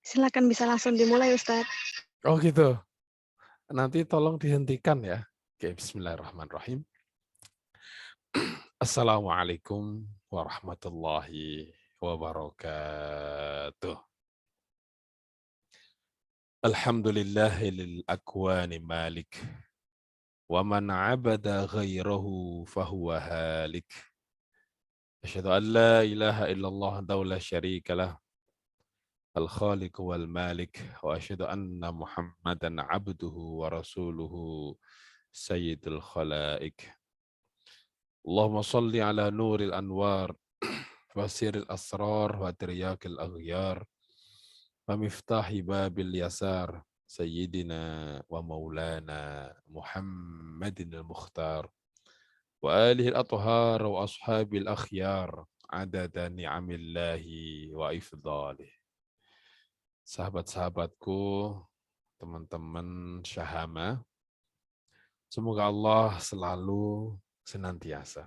Silakan bisa langsung dimulai, Ustadz. Oh gitu. Nanti tolong dihentikan ya. Oke, bismillahirrahmanirrahim. Assalamualaikum warahmatullahi wabarakatuh. Alhamdulillahil akwani malik. Wa man abada ghairahu fahuwa halik. Asyhadu an la ilaha illallah daula syarika lah. الخالق والمالك وأشهد أن محمدا عبده ورسوله سيد الخلائق اللهم صل على نور الأنوار وسير الأسرار وترياك الأغيار ومفتاح باب اليسار سيدنا ومولانا محمد المختار وآله الأطهار وأصحاب الأخيار عدد نعم الله وإفضاله. Sahabat-sahabatku, teman-teman Syahama, semoga Allah selalu senantiasa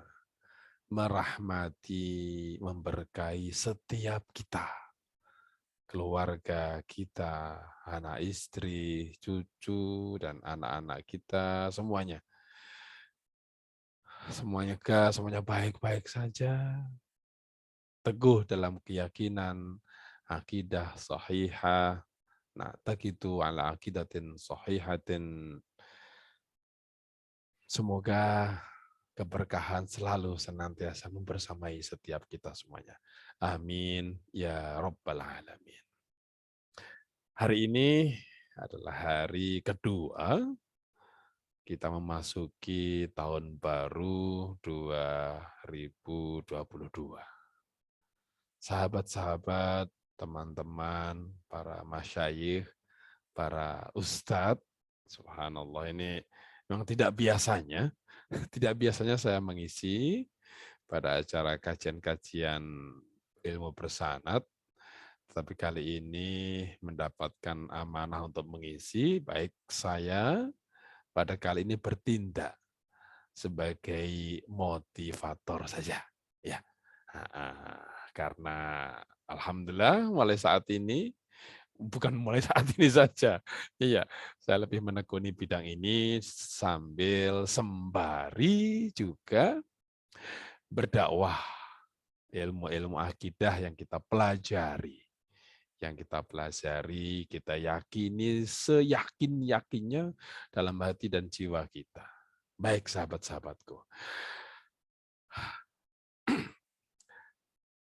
merahmati, memberkahi setiap kita, keluarga kita, anak istri, cucu, dan anak-anak kita, semuanya. Semuanya baik-baik saja, teguh dalam keyakinan, akidah sahihah, nah, takitu ala akidatin sahihatin. Semoga keberkahan selalu senantiasa membersamai setiap kita semuanya. Amin ya rabbal alamin. Hari ini adalah hari kedua kita memasuki tahun baru 2022. Sahabat-sahabat, teman-teman, para masyayikh, para ustadz, subhanallah, ini memang tidak biasanya saya mengisi pada acara kajian-kajian ilmu bersanad, tapi kali ini mendapatkan amanah untuk mengisi, baik saya pada kali ini bertindak sebagai motivator saja, ya. Karena alhamdulillah mulai saat ini, bukan mulai saat ini saja, iya, saya lebih menekuni bidang ini sambil sembari juga berdakwah ilmu-ilmu akidah yang kita pelajari. Kita yakini seyakin-yakinnya dalam hati dan jiwa kita. Baik sahabat-sahabatku.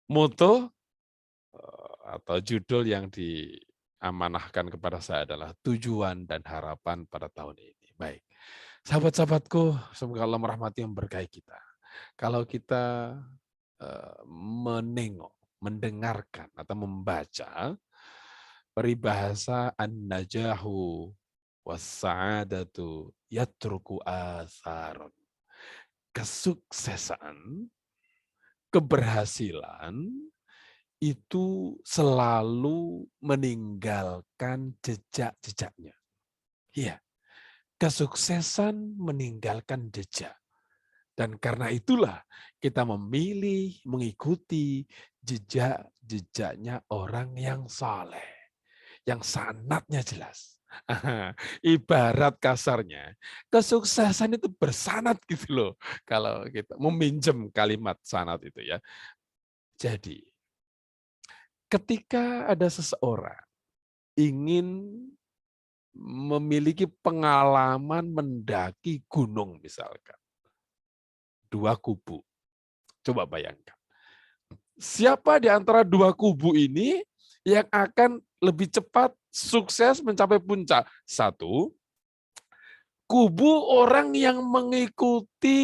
Moto atau judul yang diamanahkan kepada saya adalah tujuan dan harapan pada tahun ini. Baik, sahabat-sahabatku, semoga Allah merahmati, memberkahi kita. Kalau kita menengok, mendengarkan atau membaca peribahasa an-najahu was-sa'adatu yatruku atharun. Kesuksesan, keberhasilan itu selalu meninggalkan jejak-jejaknya. Iya, kesuksesan meninggalkan jejak. Dan karena itulah kita memilih mengikuti jejak-jejaknya orang yang saleh, yang sanadnya jelas. Ibarat kasarnya, kesuksesan itu bersanad gitu loh. Kalau kita meminjam kalimat sanad itu ya. Jadi, ketika ada seseorang ingin memiliki pengalaman mendaki gunung misalkan, dua kubu, coba bayangkan. Siapa di antara dua kubu ini yang akan lebih cepat sukses mencapai puncak? Satu, kubu orang yang mengikuti,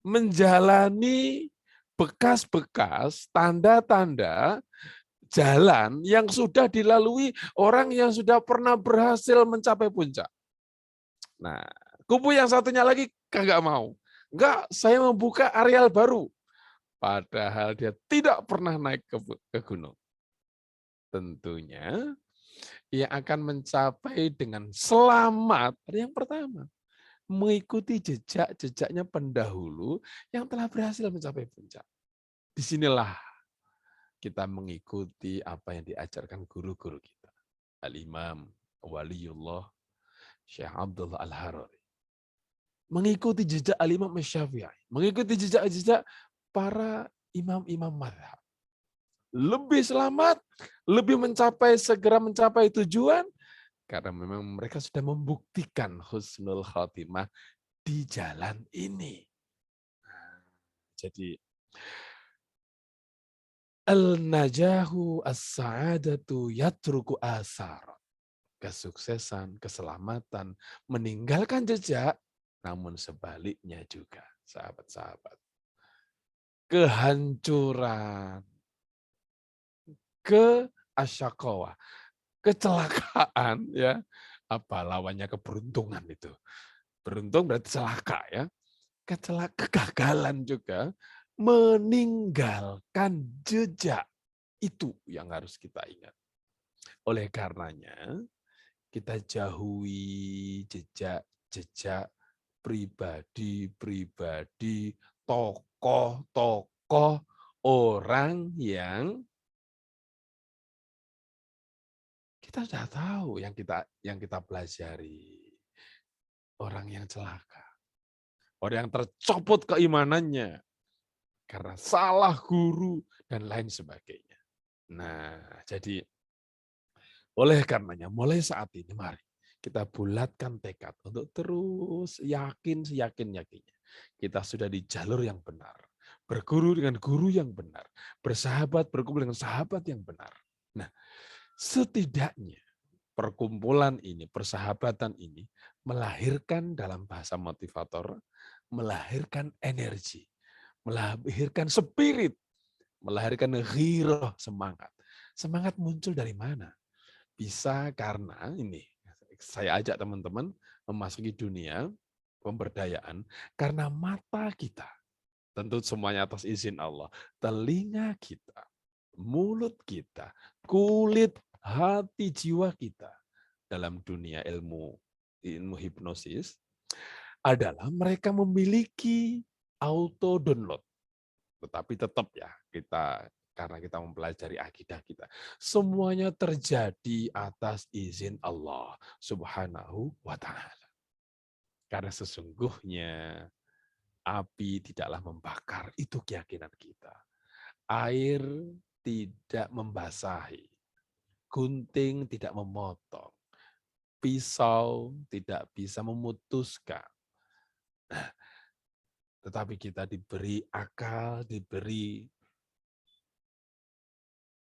menjalani bekas-bekas, tanda-tanda jalan yang sudah dilalui orang yang sudah pernah berhasil mencapai puncak. Nah, kubu yang satunya lagi kagak mau. Enggak, saya membuka areal baru. Padahal dia tidak pernah naik ke gunung. Tentunya ia akan mencapai dengan selamat. Yang pertama, mengikuti jejak-jejaknya pendahulu yang telah berhasil mencapai puncak. Disinilah kita mengikuti apa yang diajarkan guru-guru kita. Al-Imam Waliullah Syekh Abdullah Al-Harari. Mengikuti jejak Al-Imam Syafi'i. Mengikuti jejak-jejak para imam-imam mazhab. Lebih selamat, lebih segera mencapai tujuan, karena memang mereka sudah membuktikan husnul khotimah di jalan ini. Jadi, al-najahu as-sa'adatu yatruku asar. Kesuksesan, keselamatan, meninggalkan jejak, namun sebaliknya juga, sahabat-sahabat. Kehancuran, keasyakawah, kecelakaan, ya, apa lawannya keberuntungan itu. Beruntung berarti celaka, ya. Kegagalan juga, meninggalkan jejak. Itu yang harus kita ingat. Oleh karenanya, kita jauhi jejak-jejak pribadi-pribadi, tokoh-tokoh, orang yang kita sudah tahu, yang kita pelajari. Orang yang celaka. Orang yang tercopot keimanannya karena salah guru dan lain sebagainya. Nah, jadi oleh karenanya mulai saat ini mari kita bulatkan tekad untuk terus yakin seyakin-yakinnya. Kita sudah di jalur yang benar. Berguru dengan guru yang benar. Bersahabat, berkumpul dengan sahabat yang benar. Nah, setidaknya perkumpulan ini, persahabatan ini melahirkan dalam bahasa motivator, melahirkan energi, melahirkan spirit, melahirkan ghirah, semangat. Semangat muncul dari mana? Bisa karena ini, saya ajak teman-teman memasuki dunia pemberdayaan karena mata kita, tentu semuanya atas izin Allah, telinga kita, mulut kita, kulit, hati, jiwa kita dalam dunia ilmu hipnosis adalah mereka memiliki auto download. Tetapi tetap ya, karena kita mempelajari akidah kita, semuanya terjadi atas izin Allah Subhanahu wa taala. Karena sesungguhnya api tidaklah membakar, itu keyakinan kita. Air tidak membasahi, gunting tidak memotong, pisau tidak bisa memutuskan. Nah, tetapi kita diberi akal, diberi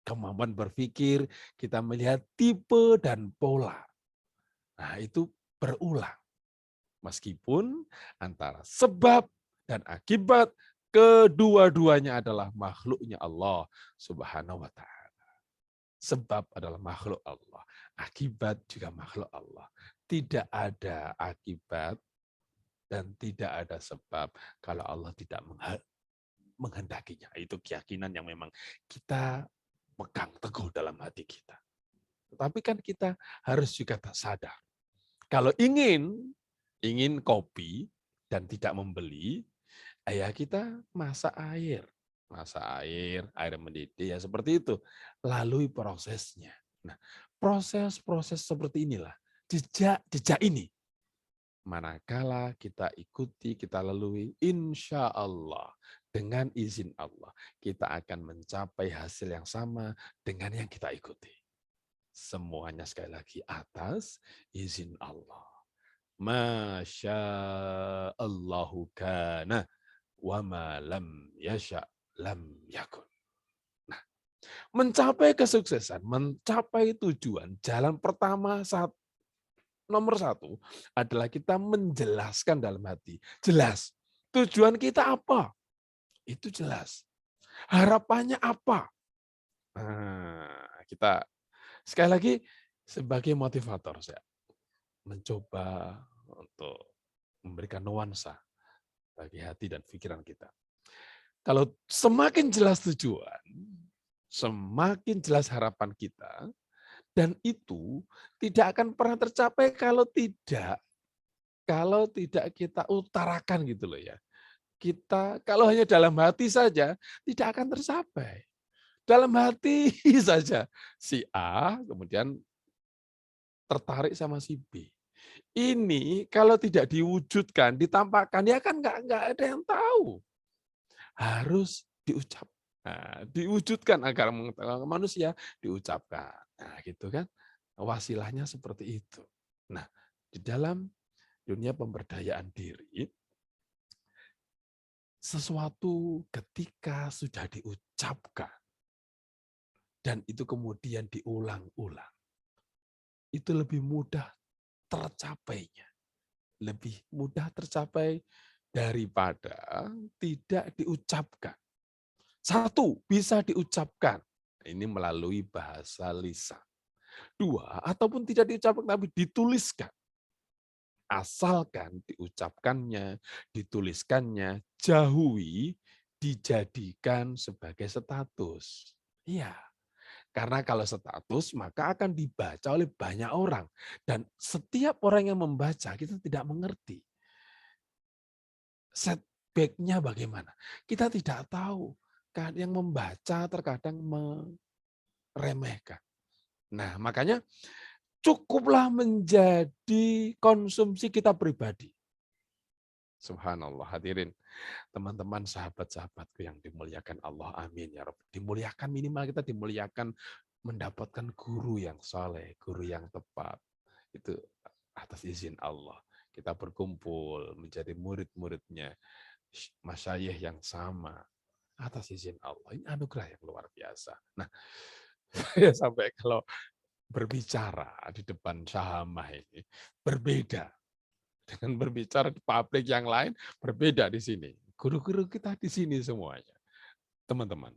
kemampuan berpikir, kita melihat tipe dan pola. Nah, itu berulang. Meskipun antara sebab dan akibat kedua-duanya adalah makhluknya Allah Subhanahu wa taala. Sebab adalah makhluk Allah, akibat juga makhluk Allah. Tidak ada akibat dan tidak ada sebab kalau Allah tidak menghendakinya. Itu keyakinan yang memang kita pegang teguh dalam hati kita. Tetapi kan kita harus juga sadar. Kalau ingin kopi dan tidak membeli, ya kita masak air. Air mendidih, ya seperti itu. Lalui prosesnya. Nah, proses-proses seperti inilah, jejak ini. Manakala kita ikuti, kita lalui, insya Allah, dengan izin Allah, kita akan mencapai hasil yang sama dengan yang kita ikuti. Semuanya sekali lagi atas izin Allah. Masya Allahu kana wa ma lam yasha lam yakun. Nah, mencapai kesuksesan, mencapai tujuan, jalan pertama nomor satu adalah kita menjelaskan dalam hati. Jelas. Tujuan kita apa? Itu jelas. Harapannya apa? Nah, kita sekali lagi sebagai motivator saya mencoba untuk memberikan nuansa bagi hati dan pikiran kita. Kalau semakin jelas tujuan, semakin jelas harapan kita, dan itu tidak akan pernah tercapai kalau tidak kita utarakan gitu loh ya. Kita kalau hanya dalam hati saja tidak akan tercapai. dalam hati saja si A kemudian tertarik sama si B. Ini kalau tidak diwujudkan, ditampakkan, ya kan nggak ada yang tahu. Harus diucap. Nah, diwujudkan agar mengetahui manusia, diucapkan. Nah, gitu kan. Wasilahnya seperti itu. Nah, di dalam dunia pemberdayaan diri, sesuatu ketika sudah diucapkan, dan itu kemudian diulang-ulang, itu lebih mudah tercapainya. Lebih mudah tercapai daripada tidak diucapkan. Satu, bisa diucapkan. Ini melalui bahasa lisan. Dua, ataupun tidak diucapkan tapi dituliskan. Asalkan diucapkannya, dituliskannya, jauhi dijadikan sebagai status. Iya, karena kalau status maka akan dibaca oleh banyak orang. Dan setiap orang yang membaca kita tidak mengerti. Setback-nya bagaimana? Kita tidak tahu. Kan yang membaca terkadang meremehkan. Nah, makanya cukuplah menjadi konsumsi kita pribadi. Subhanallah, hadirin, teman-teman, sahabat-sahabatku yang dimuliakan Allah, amin ya Rabb. Dimuliakan, minimal kita dimuliakan mendapatkan guru yang saleh, guru yang tepat. Itu atas izin Allah. Kita berkumpul menjadi murid-muridnya, masyayikh yang sama, atas izin Allah. Ini anugerah yang luar biasa. Nah, saya sampai kalau berbicara di depan sahamah ini berbeda dengan berbicara di publik yang lain, berbeda di sini. Guru-guru kita di sini semuanya, teman-teman.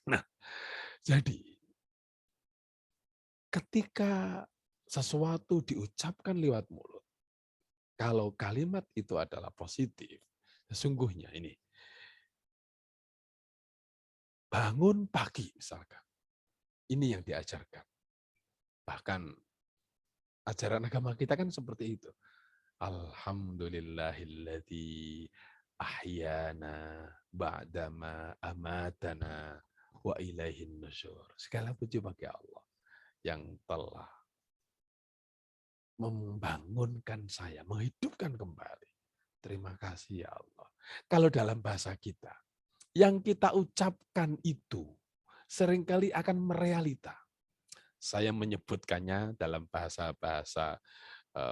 Nah, jadi ketika sesuatu diucapkan lewat mulut, kalau kalimat itu adalah positif, sesungguhnya ini, bangun pagi misalkan, ini yang diajarkan. Bahkan ajaran agama kita kan seperti itu. Alhamdulillahilladzi ahyana ba'dama amatana wa ilaihin nusyur. Segala puji bagi Allah yang telah membangunkan saya, menghidupkan kembali. Terima kasih ya Allah. Kalau dalam bahasa kita, yang kita ucapkan itu seringkali akan merealita. Saya menyebutkannya dalam bahasa-bahasa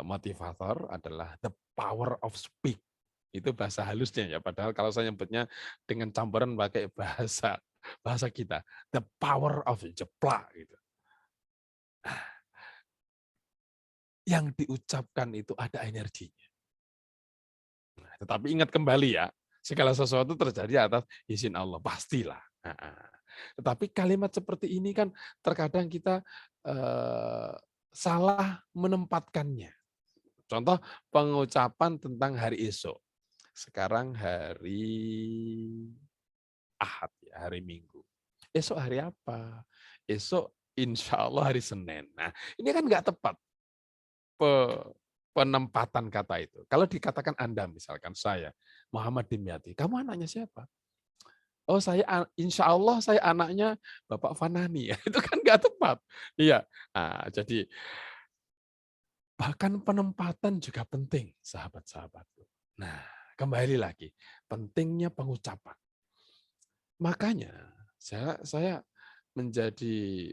motivator adalah the power of speak. Itu bahasa halusnya ya. Padahal kalau saya nyebutnya dengan campuran pakai bahasa kita, the power of jeplak gitu. Yang diucapkan itu ada energinya. Nah, tetapi ingat kembali ya, segala sesuatu terjadi atas izin Allah, pastilah. Tetapi kalimat seperti ini kan terkadang kita salah menempatkannya. Contoh pengucapan tentang hari esok. Sekarang hari Ahad, ya, hari Minggu. Esok hari apa? Esok insya Allah hari Senin. Nah, ini kan nggak tepat penempatan kata itu. Kalau dikatakan Anda, misalkan saya, Muhammad Dimyati, kamu anaknya siapa? Oh, insya Allah saya anaknya Bapak Fanani. Itu kan nggak tepat. Iya. Nah, jadi bahkan penempatan juga penting, sahabat-sahabatku. Nah, kembali lagi, pentingnya pengucapan. Makanya saya menjadi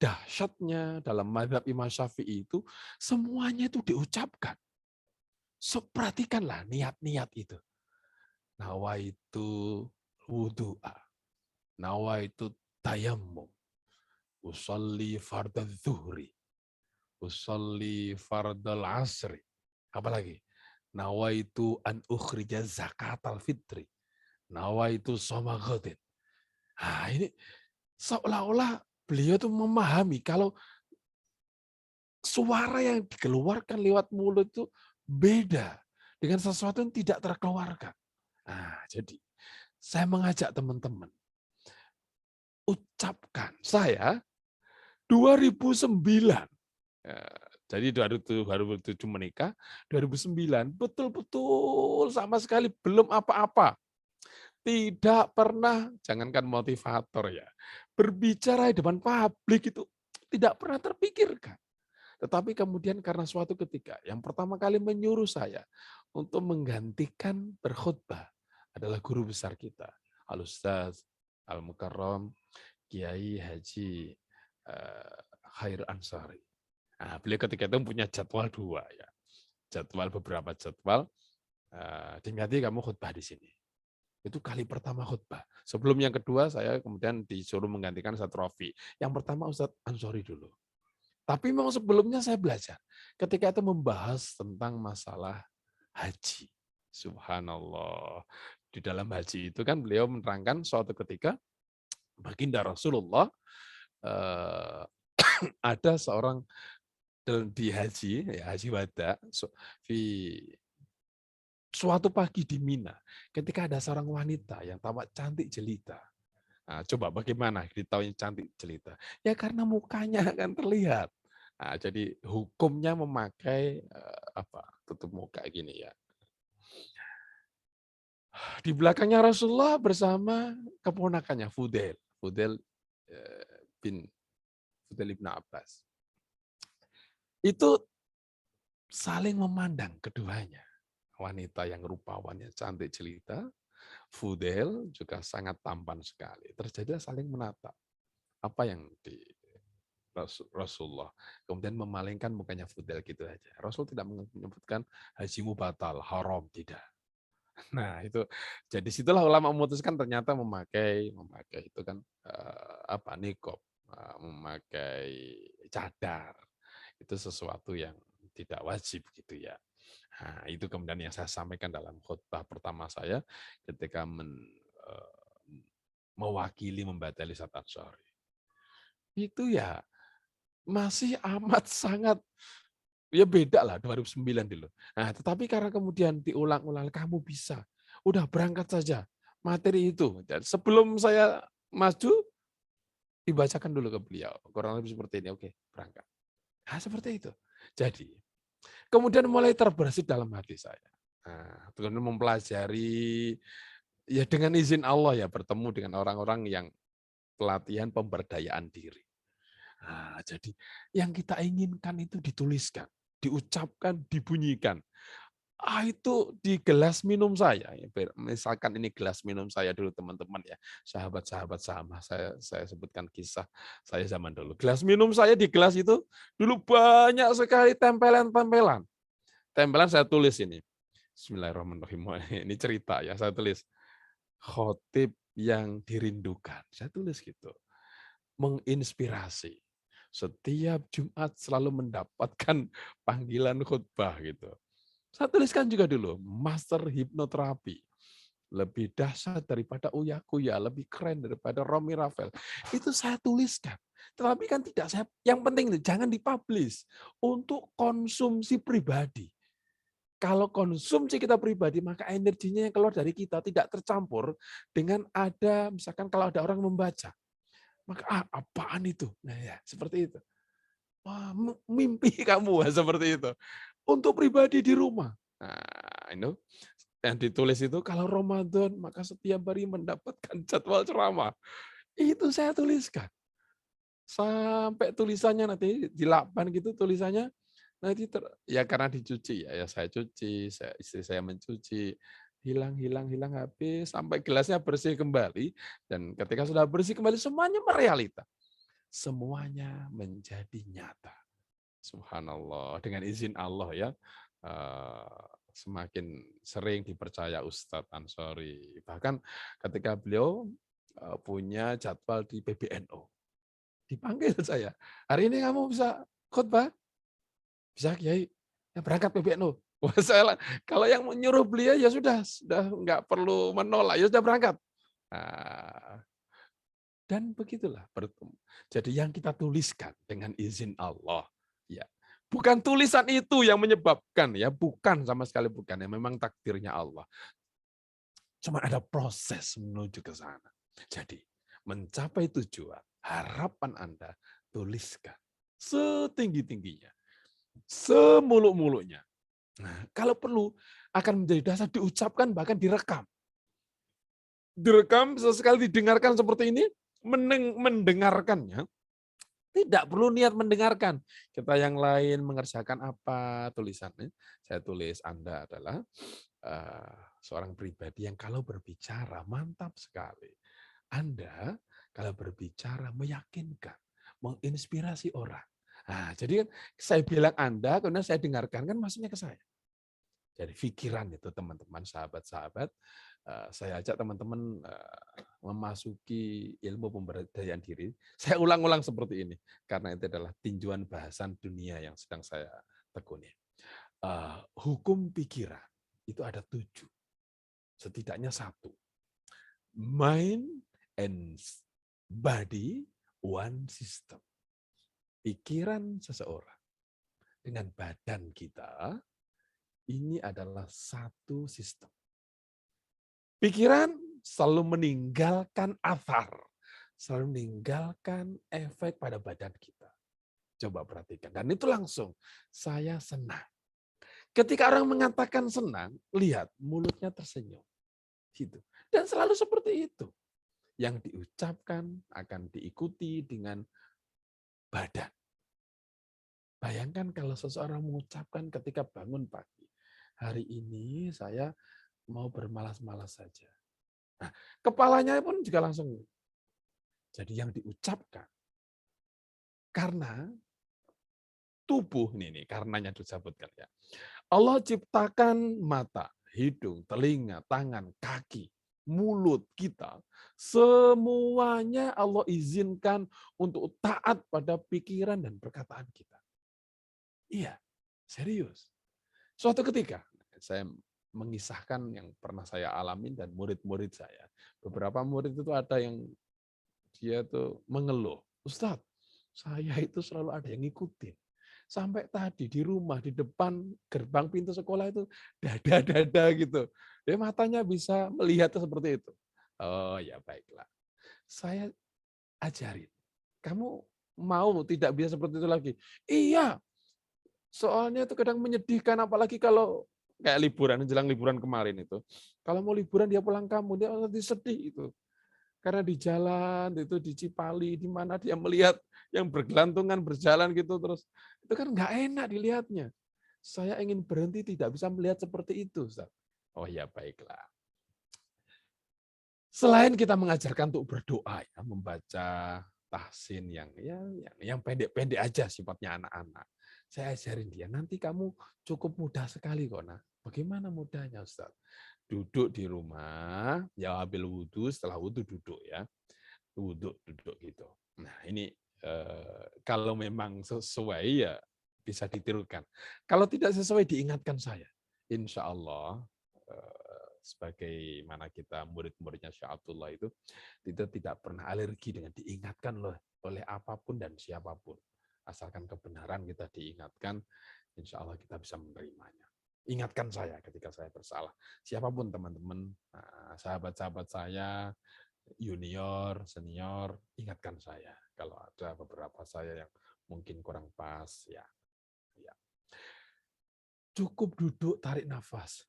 dahsyatnya dalam mazhab Imam Syafi'i itu semuanya itu diucapkan. So, perhatikanlah niat-niat itu. Nawaitu wudu'a, nawaitu tayammum, usolli fardal zuhri, usolli fardal asri. Apalagi? Nawaitu an ukhrija zakatal fitri. Nawaitu shoma ghadin. Nah, ini seolah-olah beliau tuh memahami kalau suara yang dikeluarkan lewat mulut itu beda dengan sesuatu yang tidak terkeluarkan. Nah, jadi saya mengajak teman-teman, ucapkan. Saya 2009, jadi 2007 menikah, 2009 betul-betul sama sekali belum apa-apa. Tidak pernah, jangankan motivator ya, berbicara di depan publik itu tidak pernah terpikirkan. Tetapi kemudian karena suatu ketika yang pertama kali menyuruh saya untuk menggantikan berkhutbah adalah guru besar kita, Al-Ustaz Al-Mukarram Kiai Haji Khair Ansari. Nah, beliau ketika itu punya jadwal 2 ya. Beberapa jadwal, Dimyati kamu khutbah di sini. Itu kali pertama khutbah. Sebelum yang kedua saya kemudian disuruh menggantikan Ustaz Rofi. Yang pertama Ustaz Ansori dulu. Tapi memang sebelumnya saya belajar. Ketika itu membahas tentang masalah haji. Subhanallah. Di dalam haji itu kan beliau menerangkan suatu ketika baginda Rasulullah ada seorang di haji, ya haji wada, suatu pagi di Mina, ketika ada seorang wanita yang tampak cantik jelita. Nah, coba bagaimana ditahunya cantik jelita? Ya karena mukanya akan terlihat. Nah, jadi hukumnya memakai tutup muka gini ya. Di belakangnya Rasulullah bersama keponakannya Fudail bin Abbas. Itu saling memandang keduanya. Wanita yang rupawannya cantik jelita, Fudail juga sangat tampan sekali. Terjadilah saling menatap. Apa yang di Rasulullah. Kemudian memalingkan mukanya Fudail gitu aja. Rasul tidak menyebutkan hajimu batal, haram, tidak. Nah, itu jadi situlah ulama memutuskan ternyata memakai itu kan niqab, memakai cadar. Itu sesuatu yang tidak wajib gitu ya. Nah, itu kemudian yang saya sampaikan dalam khutbah pertama saya ketika mewakili membatali Ustaz Ansori. Itu ya masih amat sangat ya beda lah 2009 dulu. Nah, tetapi karena kemudian diulang-ulang kamu bisa. Udah berangkat saja materi itu. Dan sebelum saya maju dibacakan dulu ke beliau. Kurang lebih seperti ini. Oke, berangkat. Nah, seperti itu. Jadi kemudian mulai terbersih dalam hati saya. Nah, kemudian mempelajari ya dengan izin Allah ya bertemu dengan orang-orang yang pelatihan pemberdayaan diri. Nah, jadi yang kita inginkan itu dituliskan, diucapkan, dibunyikan. Itu di gelas minum saya. Misalkan ini gelas minum saya dulu teman-teman ya, sahabat-sahabat sama. Saya sebutkan kisah saya zaman dulu. Gelas minum saya di gelas itu dulu banyak sekali tempelan-tempelan. Tempelan saya tulis ini. Bismillahirrahmanirrahim. Ini cerita ya, saya tulis. Khotib yang dirindukan. Saya tulis gitu. Menginspirasi. Setiap Jumat selalu mendapatkan panggilan khutbah gitu. Saya tuliskan juga dulu, master hipnoterapi. Lebih dahsyat daripada Uya Kuya, lebih keren daripada Romi Rafael. Itu saya tuliskan. Tetapi kan tidak saya, yang penting jangan dipublish untuk konsumsi pribadi. Kalau konsumsi kita pribadi, maka energinya yang keluar dari kita tidak tercampur dengan ada, misalkan kalau ada orang membaca. Maka apaan itu? Nah ya, seperti itu. Wah, mimpi kamu seperti itu. Untuk pribadi di rumah. Nah, itu yang ditulis itu kalau Ramadan maka setiap hari mendapatkan jadwal ceramah. Itu saya tuliskan. Sampai tulisannya nanti di lakban gitu tulisannya nanti ya karena dicuci ya saya cuci, istri saya mencuci, hilang habis sampai gelasnya bersih kembali dan ketika sudah bersih kembali semuanya merealita. Semuanya menjadi nyata. Subhanallah, dengan izin Allah ya, semakin sering dipercaya Ustadz Ansori. Bahkan ketika beliau punya jadwal di PBNU, dipanggil saya, hari ini kamu bisa khutbah? Bisa Kiai, ya berangkat PBNU. Wah, kalau yang menyuruh beliau ya sudah nggak perlu menolak, ya sudah berangkat. Nah, dan begitulah bertemu. Jadi yang kita tuliskan dengan izin Allah, ya bukan tulisan itu yang menyebabkan, ya bukan sama sekali bukan. Ya memang takdirnya Allah. Cuma ada proses menuju ke sana. Jadi mencapai tujuan, harapan Anda tuliskan setinggi-tingginya, semuluk-muluknya. Nah, kalau perlu akan menjadi dasar diucapkan bahkan direkam. Direkam sesekali didengarkan seperti ini, mendengarkannya, tidak perlu niat mendengarkan. Kita yang lain mengerjakan apa tulisannya, saya tulis Anda adalah seorang pribadi yang kalau berbicara mantap sekali. Anda kalau berbicara meyakinkan, menginspirasi orang. Nah, jadi kan saya bilang Anda, kemudian saya dengarkan, kan maksudnya ke saya. Jadi pikiran itu teman-teman, sahabat-sahabat, saya ajak teman-teman memasuki ilmu pemberdayaan diri. Saya ulang-ulang seperti ini, karena itu adalah tinjauan bahasan dunia yang sedang saya tekuni. Hukum pikiran itu ada 7, setidaknya 1. Mind and body, one system. Pikiran seseorang dengan badan kita, ini adalah satu sistem. Pikiran selalu meninggalkan athar, selalu meninggalkan efek pada badan kita. Coba perhatikan. Dan itu langsung, saya senang. Ketika orang mengatakan senang, lihat mulutnya tersenyum. Gitu. Dan selalu seperti itu. Yang diucapkan akan diikuti dengan badan. Bayangkan kalau seseorang mengucapkan ketika bangun pagi, hari ini saya mau bermalas-malas saja. Nah, kepalanya pun juga langsung. Jadi yang diucapkan, karena tubuh, ini karenanya disebutkan ya. Allah ciptakan mata, hidung, telinga, tangan, kaki, mulut kita, semuanya Allah izinkan untuk taat pada pikiran dan perkataan kita. Iya, serius. Suatu ketika, saya mengisahkan yang pernah saya alamin dan murid-murid saya. Beberapa murid itu ada yang dia tuh mengeluh, Ustadz, saya itu selalu ada yang ngikutin. Sampai tadi di rumah, di depan gerbang pintu sekolah itu dada-dada gitu. Dia matanya bisa melihat seperti itu. Oh ya baiklah. Saya ajarin. Kamu mau tidak bisa seperti itu lagi? Iya. Soalnya itu kadang menyedihkan, apalagi kalau kayak liburan, menjelang liburan kemarin itu. Kalau mau liburan dia pulang kampung, dia nanti sedih itu. Karena di jalan, itu di Cipali, di mana dia melihat yang bergelantungan, berjalan gitu terus. Itu kan nggak enak dilihatnya. Saya ingin berhenti, tidak bisa melihat seperti itu, Ustaz. Oh ya, baiklah. Selain kita mengajarkan untuk berdoa, ya, membaca tahsin yang pendek-pendek aja sifatnya anak-anak. Saya ajarin dia, nanti kamu cukup mudah sekali kok. Nah, bagaimana mudahnya, Ustaz? Duduk di rumah, ya ambil wudhu, setelah wudhu duduk ya. Duduk gitu. Nah, ini kalau memang sesuai ya bisa ditirukan. Kalau tidak sesuai diingatkan saya. Insya Allah sebagaimana kita murid-muridnya Syekh Abdullah itu, kita tidak pernah alergi dengan diingatkan oleh apapun dan siapapun. Asalkan kebenaran kita diingatkan, insya Allah kita bisa menerimanya. Ingatkan saya ketika saya bersalah. Siapapun teman-teman, sahabat-sahabat saya, junior, senior, ingatkan saya. Kalau ada beberapa saya yang mungkin kurang pas, ya. Cukup duduk, tarik nafas.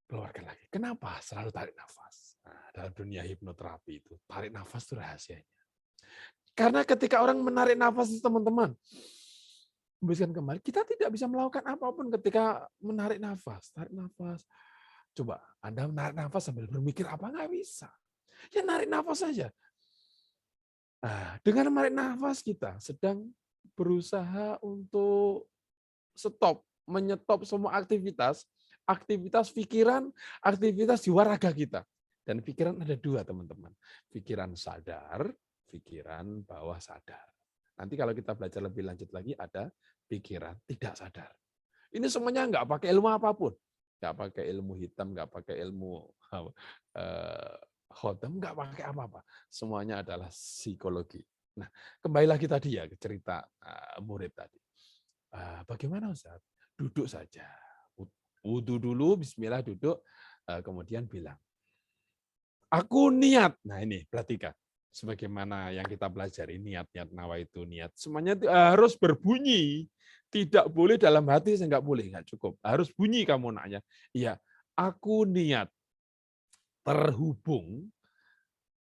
Keluarkan lagi. Kenapa selalu tarik nafas? Nah, dalam dunia hipnoterapi itu, tarik nafas itu rahasianya. Karena ketika orang menarik nafas itu teman-teman, hembuskan kembali, kita tidak bisa melakukan apapun ketika menarik nafas. Tarik nafas. Coba Anda menarik nafas sambil berpikir apa? Nggak bisa. Ya narik nafas saja. Nah, dengan menarik nafas kita sedang berusaha untuk menyetop semua aktivitas pikiran, aktivitas jiwa raga kita. Dan pikiran ada 2, teman-teman. Pikiran sadar, pikiran bawah sadar. Nanti kalau kita belajar lebih lanjut lagi, ada pikiran tidak sadar. Ini semuanya nggak pakai ilmu apapun. Nggak pakai ilmu hitam, nggak pakai ilmu khotam, nggak pakai apa-apa. Semuanya adalah psikologi. Nah, kembali lagi tadi ya ke cerita murid tadi. Bagaimana Ustaz? Duduk saja. Wudhu dulu, bismillah duduk, kemudian bilang, aku niat. Nah ini, perhatikan. Sebagaimana yang kita pelajari, niat-niat nawaitu niat. Semuanya harus berbunyi. Tidak boleh dalam hati, saya nggak boleh, nggak cukup. Harus bunyi kamu nanya. Iya, aku niat terhubung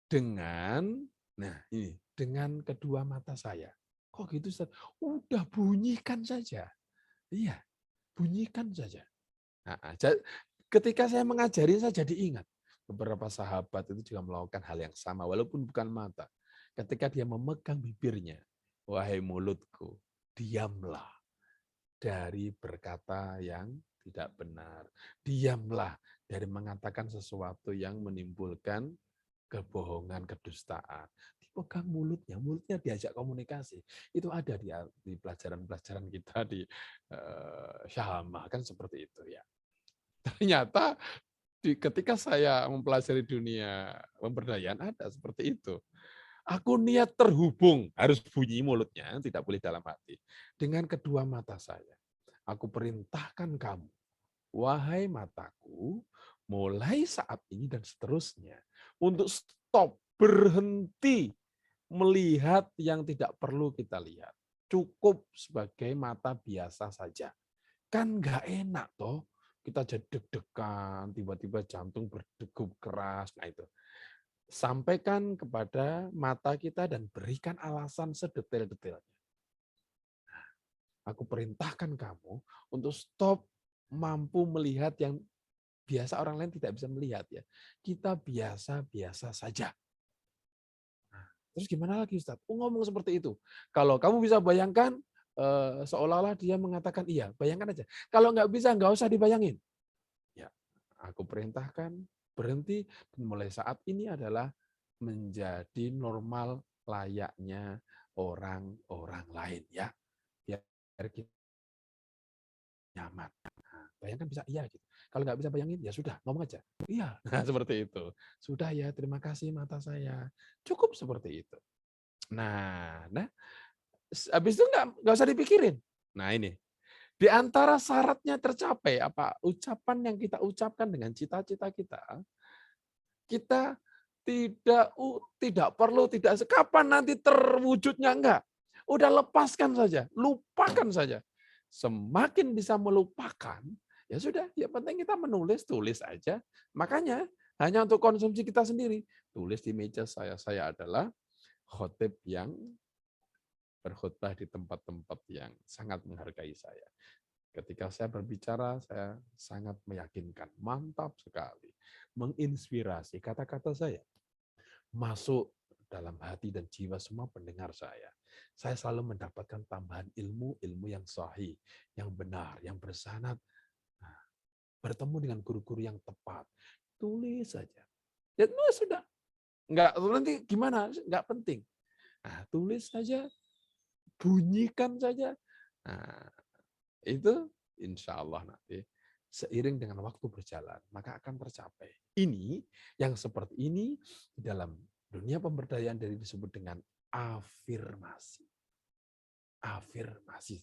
dengan Nah, ini dengan kedua mata saya. Kok gitu, Ustaz? Udah bunyikan saja. Iya, bunyikan saja. Nah, ketika saya mengajari, saya jadi ingat. Beberapa sahabat itu juga melakukan hal yang sama, walaupun bukan mata. Ketika dia memegang bibirnya, wahai mulutku, diamlah dari berkata yang tidak benar. Diamlah dari mengatakan sesuatu yang menimbulkan kebohongan, kedustaan. Dipegang mulutnya, mulutnya diajak komunikasi. Itu ada di pelajaran-pelajaran kita di Syahama, kan seperti itu ya. Ternyata ketika saya mempelajari dunia pemberdayaan ada seperti itu. Aku niat terhubung, harus bunyi mulutnya, tidak boleh dalam hati. Dengan kedua mata saya, aku perintahkan kamu, wahai mataku, mulai saat ini dan seterusnya, untuk stop, berhenti melihat yang tidak perlu kita lihat. Cukup sebagai mata biasa saja. Kan nggak enak toh, kita jadi deg-degan, tiba-tiba jantung berdegup keras. Nah itu. Sampaikan kepada mata kita dan berikan alasan sedetail-detailnya. Aku perintahkan kamu untuk stop mampu melihat yang biasa orang lain tidak bisa melihat ya. Kita biasa-biasa saja. Nah, terus gimana lagi Ustaz? Ngomong seperti itu. Kalau kamu bisa bayangkan seolah-olah dia mengatakan iya, bayangkan aja. Kalau nggak bisa, nggak usah dibayangin. Ya, aku perintahkan berhenti dan mulai saat ini adalah menjadi normal layaknya orang-orang lain ya. Biar kita nyaman. Nah, bayangkan bisa iya gitu. Kalau nggak bisa bayangin ya sudah ngomong aja. Iya, nah, seperti itu. Sudah ya, terima kasih mata saya. Cukup seperti itu. Nah, habis itu nggak usah dipikirin. Nah ini, di antara syaratnya tercapai apa ucapan yang kita ucapkan dengan cita-cita kita, kita tidak perlu kapan nanti terwujudnya enggak. Udah lepaskan saja, lupakan saja. Semakin bisa melupakan, ya sudah, ya penting kita tulis aja. Makanya hanya untuk konsumsi kita sendiri, tulis di meja saya adalah khotib yang berkhutbah di tempat-tempat yang sangat menghargai saya. Ketika saya berbicara, saya sangat meyakinkan, mantap sekali, menginspirasi kata-kata saya masuk dalam hati dan jiwa semua pendengar saya. Saya selalu mendapatkan tambahan ilmu yang sahih, yang benar, yang bersanad. Nah, bertemu dengan guru-guru yang tepat. Tulis saja. Ya sudah. Enggak, nanti gimana? Enggak penting. Nah, tulis saja, bunyikan saja. Nah, itu insya Allah nanti seiring dengan waktu berjalan, maka akan tercapai. Ini, yang seperti ini dalam dunia pemberdayaan dari disebut dengan afirmasi. Afirmasi,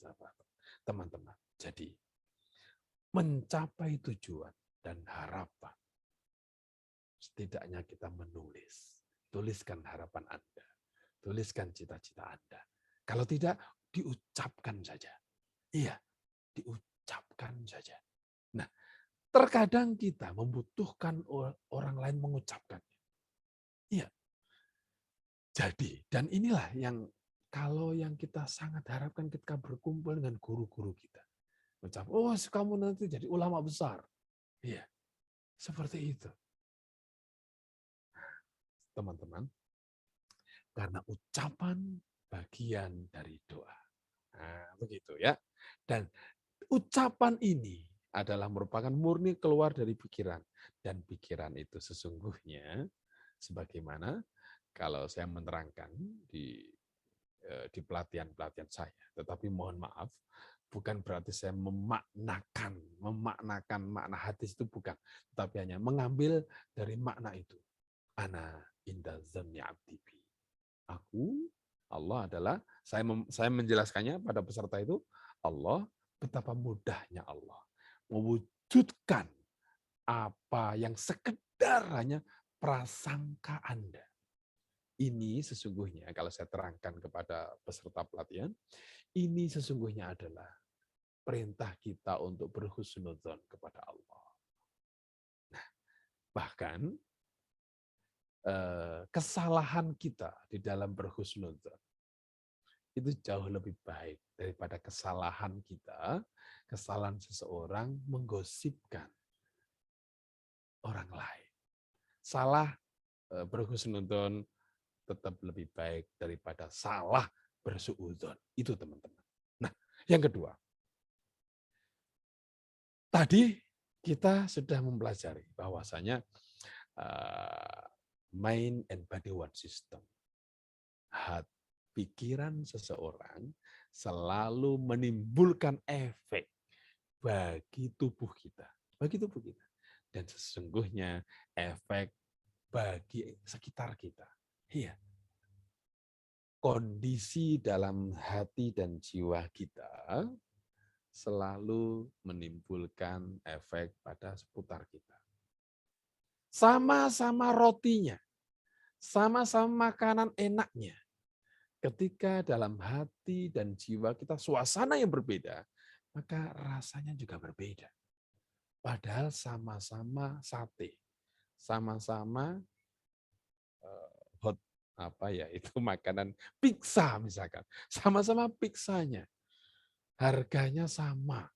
teman-teman. Jadi, mencapai tujuan dan harapan, setidaknya kita menulis. Tuliskan harapan Anda. Tuliskan cita-cita Anda. Kalau tidak, diucapkan saja. Iya, diucapkan saja. Nah, terkadang kita membutuhkan orang lain mengucapkannya. Iya. Jadi, dan inilah yang kalau yang kita sangat harapkan ketika berkumpul dengan guru-guru kita. Ucap, oh kamu nanti jadi ulama besar. Iya, seperti itu. Teman-teman, karena ucapan bagian dari doa. Nah, begitu ya. Dan ucapan ini adalah merupakan murni keluar dari pikiran. Dan pikiran itu sesungguhnya, sebagaimana kalau saya menerangkan di pelatihan-pelatihan saya. Tetapi mohon maaf, bukan berarti saya memaknakan makna hadis itu bukan. Tetapi hanya mengambil dari makna itu. Ana inda zanni abdi bi. Aku, Allah adalah, saya menjelaskannya pada peserta itu, Allah, betapa mudahnya Allah mewujudkan apa yang sekedar hanya prasangka Anda. Ini sesungguhnya, kalau saya terangkan kepada peserta pelatihan, ini sesungguhnya adalah perintah kita untuk berhusnudzon kepada Allah. Nah, bahkan kesalahan kita di dalam berhusnudzon itu jauh lebih baik daripada kesalahan kita, kesalahan seseorang menggosipkan orang lain. Salah berhusnudzon tetap lebih baik daripada salah bersuudzon. Itu teman-teman. Nah, yang kedua, tadi kita sudah mempelajari bahwasanya mind and body one system. Pikiran seseorang selalu menimbulkan efek bagi tubuh kita. Dan sesungguhnya efek bagi sekitar kita. Iya. Kondisi dalam hati dan jiwa kita selalu menimbulkan efek pada seputar kita. Sama-sama rotinya, sama-sama makanan enaknya. Ketika dalam hati dan jiwa kita suasana yang berbeda, maka rasanya juga berbeda. Padahal sama-sama sate, sama-sama hot itu makanan pizza misalkan, sama-sama pizzanya, harganya sama,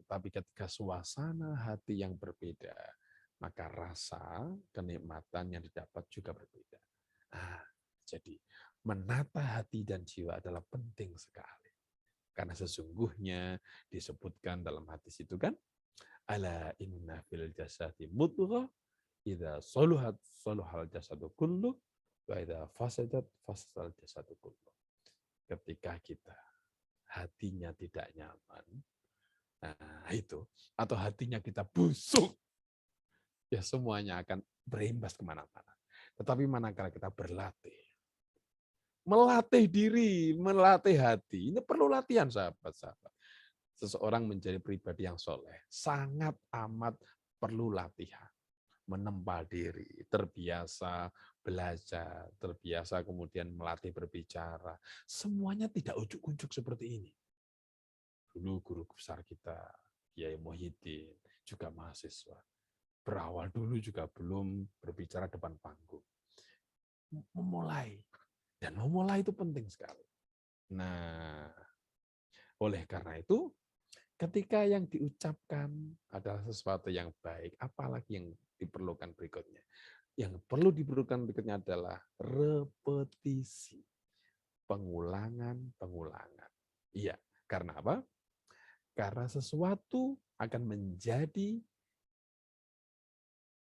tapi ketika suasana hati yang berbeda, maka rasa kenikmatan yang didapat juga berbeda. Jadi menata hati dan jiwa adalah penting sekali. Karena sesungguhnya disebutkan dalam hadis itu kan, ala inna fil jasadi mudghah idza saluhat saluhal jasadu kullu wa idza fasadat fasadal jasadu kullu. Ketika kita hatinya tidak nyaman, itu, atau hatinya kita busuk, ya semuanya akan berimbas kemana-mana. Tetapi manakala kita berlatih, melatih diri, melatih hati. Ini perlu latihan, sahabat-sahabat. Seseorang menjadi pribadi yang soleh, sangat amat perlu latihan. Menempa diri, terbiasa belajar, terbiasa kemudian melatih berbicara. Semuanya tidak ujuk-ujuk seperti ini. Dulu guru besar kita, Kiai Muhyiddin, juga mahasiswa. Berawal dulu juga belum berbicara depan panggung. Memulai. Dan memulai itu penting sekali. Nah, oleh karena itu, ketika yang diucapkan adalah sesuatu yang baik, apalagi yang diperlukan berikutnya? Yang perlu diperlukan berikutnya adalah repetisi. Pengulangan. Iya, karena apa? Karena sesuatu akan menjadi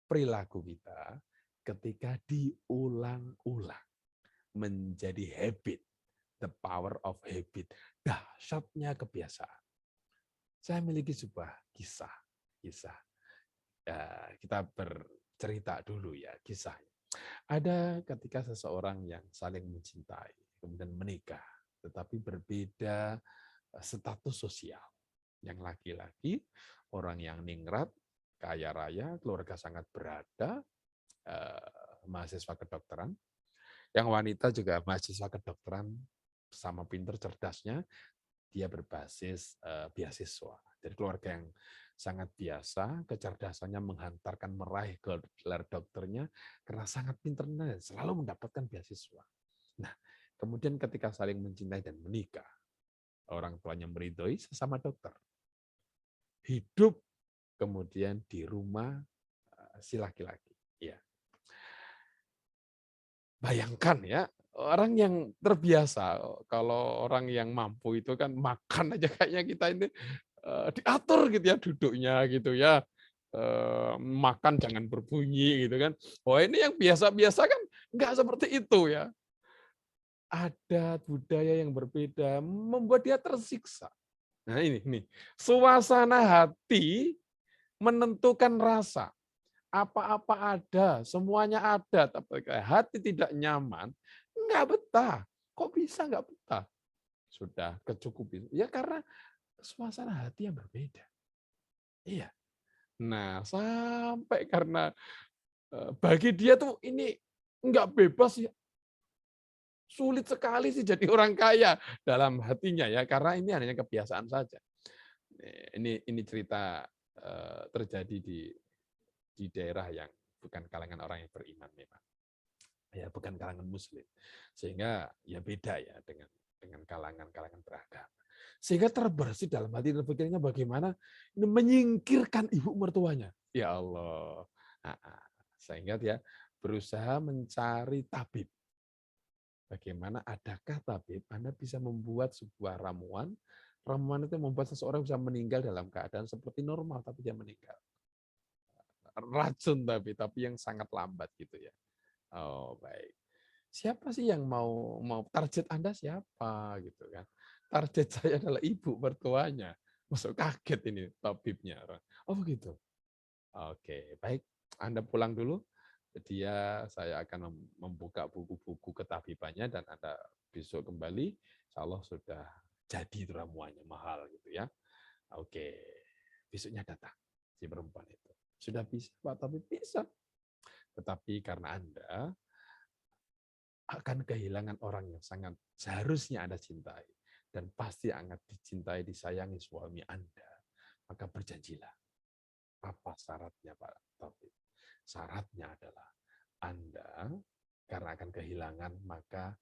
perilaku kita ketika diulang-ulang. Menjadi habit, the power of habit, dahsyatnya kebiasaan. Saya memiliki sebuah kisah. Ya, kita bercerita dulu ya kisahnya. Ada ketika seseorang yang saling mencintai, kemudian menikah, tetapi berbeda status sosial. Yang laki-laki, orang yang ningrat, kaya raya, keluarga sangat berada, mahasiswa kedokteran. Yang wanita juga mahasiswa kedokteran, sama pinter cerdasnya, dia berbasis beasiswa. Jadi keluarga yang sangat biasa, kecerdasannya menghantarkan meraih gelar dokternya karena sangat pinternya dan selalu mendapatkan beasiswa. Nah, kemudian ketika saling mencintai dan menikah, orang tuanya meridhoi sesama dokter. Hidup kemudian di rumah si laki-laki. Ya. Bayangkan ya, orang yang terbiasa, kalau orang yang mampu itu kan makan aja kayaknya kita ini diatur gitu ya duduknya gitu ya, makan jangan berbunyi gitu kan. Oh ini yang biasa-biasa kan nggak seperti itu ya. Adat budaya yang berbeda membuat dia tersiksa. Nah ini suasana hati menentukan rasa. Apa-apa ada, semuanya ada, tapi hati tidak nyaman, nggak betah. Kok bisa nggak betah? Sudah kecukupan. Ya karena suasana hati yang berbeda. Iya. Nah, sampai karena bagi dia tuh ini nggak bebas ya. Sulit sekali sih jadi orang kaya dalam hatinya ya, karena ini hanya kebiasaan saja. Ini cerita terjadi di daerah yang bukan kalangan orang yang beriman memang. Ya, bukan kalangan muslim. Sehingga ya beda ya dengan kalangan-kalangan beragama. Sehingga terbersih dalam hati dan pikirnya bagaimana ini menyingkirkan ibu mertuanya. Ya Allah. Sehingga dia berusaha mencari tabib. Bagaimana adakah tabib Anda bisa membuat sebuah ramuan, ramuan itu membuat seseorang bisa meninggal dalam keadaan seperti normal, tapi dia meninggal. Racun tapi yang sangat lambat gitu ya. Oh, baik. Siapa sih yang mau target Anda siapa gitu kan? Target saya adalah ibu mertuanya. Masuk kaget ini tabibnya. Oh begitu. Oke, baik. Anda pulang dulu. Saya akan membuka buku-buku ketabibannya dan Anda besok kembali. Insya Allah sudah jadi ramuannya mahal gitu ya. Oke, besoknya datang si perempuan itu. Sudah bisa Pak, tapi bisa. Tetapi karena Anda akan kehilangan orang yang sangat seharusnya Anda cintai dan pasti akan dicintai, disayangi suami Anda. Maka berjanjilah. Apa syaratnya Pak Taufik? Syaratnya adalah Anda karena akan kehilangan maka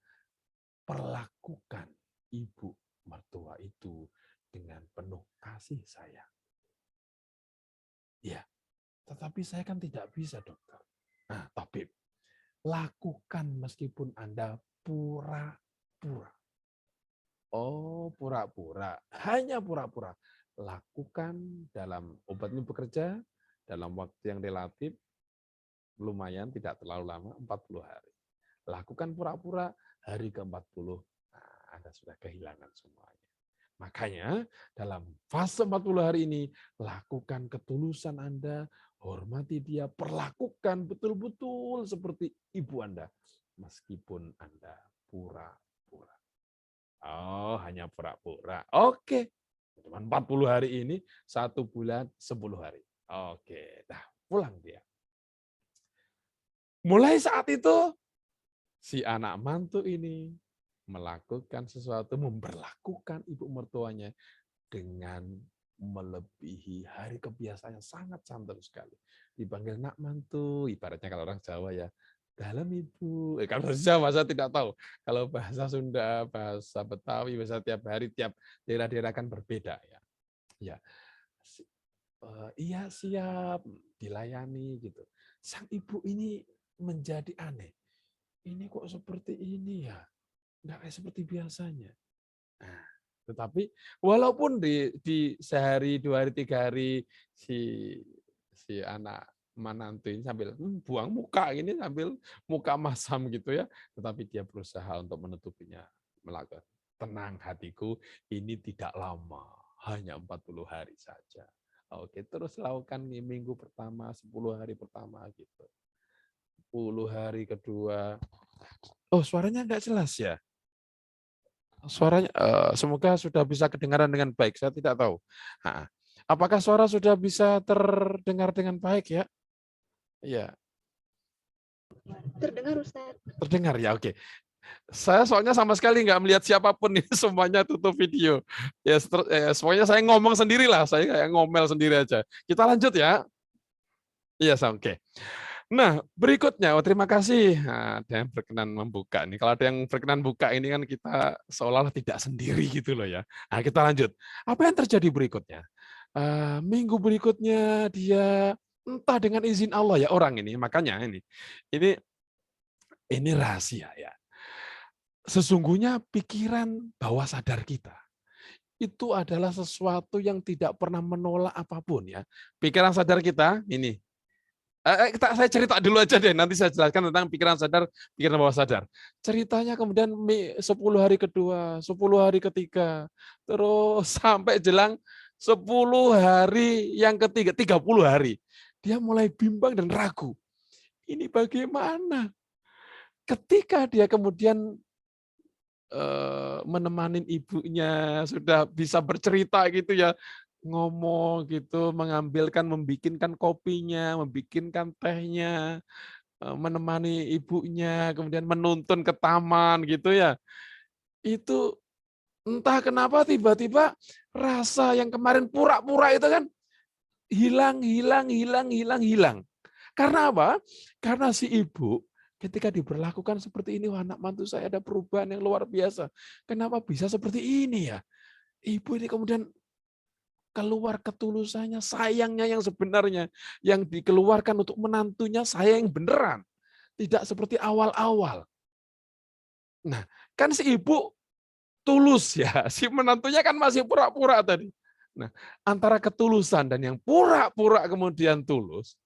perlakukan ibu mertua itu dengan penuh kasih sayang. Ya, tetapi saya kan tidak bisa dokter. Nah, tabib, lakukan meskipun Anda pura-pura. Oh, pura-pura. Hanya pura-pura. Lakukan dalam obat ini bekerja dalam waktu yang relatif lumayan, tidak terlalu lama, 40 hari. Lakukan pura-pura, hari ke-40, nah, Anda sudah kehilangan semuanya. Makanya dalam fase 40 hari ini, lakukan ketulusan Anda, hormati dia, perlakukan betul-betul seperti ibu Anda, meskipun Anda pura-pura. Oh, hanya pura-pura. Oke. Cuma 40 hari ini, 1 bulan, 10 hari. Oke, nah pulang dia. Mulai saat itu, si anak mantu ini melakukan sesuatu, memperlakukan ibu mertuanya dengan melebihi hari kebiasaan yang sangat santun sekali. Dipanggil nak mantu, ibaratnya kalau orang Jawa ya, dalam ibu. Kalau Jawa saya tidak tahu. Kalau bahasa Sunda, bahasa Betawi, bahasa tiap hari, tiap daerah-daerah kan berbeda ya. Ya, iya siap, dilayani gitu. Sang ibu ini menjadi aneh. Ini kok seperti ini ya? Nggak kayak seperti biasanya. Nah, tetapi walaupun di sehari, 2 hari, 3 hari si anak menantu ini sambil buang muka ini sambil muka masam gitu ya, tetapi dia berusaha untuk menutupinya, melakukan tenang hatiku, ini tidak lama, hanya 40 hari saja. Oke, terus lakukan minggu pertama, 10 hari pertama gitu. 10 hari kedua. Oh, suaranya nggak jelas ya? Suaranya semoga sudah bisa kedengaran dengan baik. Saya tidak tahu. Apakah suara sudah bisa terdengar dengan baik ya? Iya, Terdengar Ustaz. terdengar ya. Oke. Saya soalnya sama sekali nggak melihat siapapun nih, semuanya tutup video. Ya, semuanya saya ngomong sendiri lah. Saya kayak ngomel sendiri aja. Kita lanjut ya. Iya, oke. Nah, berikutnya, terima kasih. Nah, ada yang berkenan membuka nih. Kalau ada yang berkenan buka ini kan kita seolah-olah tidak sendiri gitu loh ya. Nah, kita lanjut. Apa yang terjadi berikutnya? Minggu berikutnya dia entah dengan izin Allah ya orang ini. Makanya ini rahasia ya. Sesungguhnya pikiran bawah sadar kita itu adalah sesuatu yang tidak pernah menolak apapun ya. Pikiran sadar kita ini. Saya cerita dulu aja deh, nanti saya jelaskan tentang pikiran sadar, pikiran bawah sadar. Ceritanya kemudian 10 hari kedua, 10 hari ketiga, terus sampai jelang 10 hari yang ketiga, 30 hari. Dia mulai bimbang dan ragu. Ini bagaimana? Ketika dia kemudian menemani ibunya, sudah bisa bercerita gitu ya, ngomong gitu, membikinkan kopinya, membikinkan tehnya, menemani ibunya, kemudian menuntun ke taman gitu ya. Itu entah kenapa tiba-tiba rasa yang kemarin pura-pura itu kan hilang. Karena apa? Karena si ibu Ketika diberlakukan seperti ini, wah, anak mantu saya ada perubahan yang luar biasa. Kenapa bisa seperti ini ya? Ibu ini kemudian keluar ketulusannya, sayangnya yang sebenarnya, yang dikeluarkan untuk menantunya sayang beneran. Tidak seperti awal-awal. Nah, kan si ibu tulus ya, si menantunya kan masih pura-pura tadi. Nah, antara ketulusan dan yang pura-pura kemudian tulus,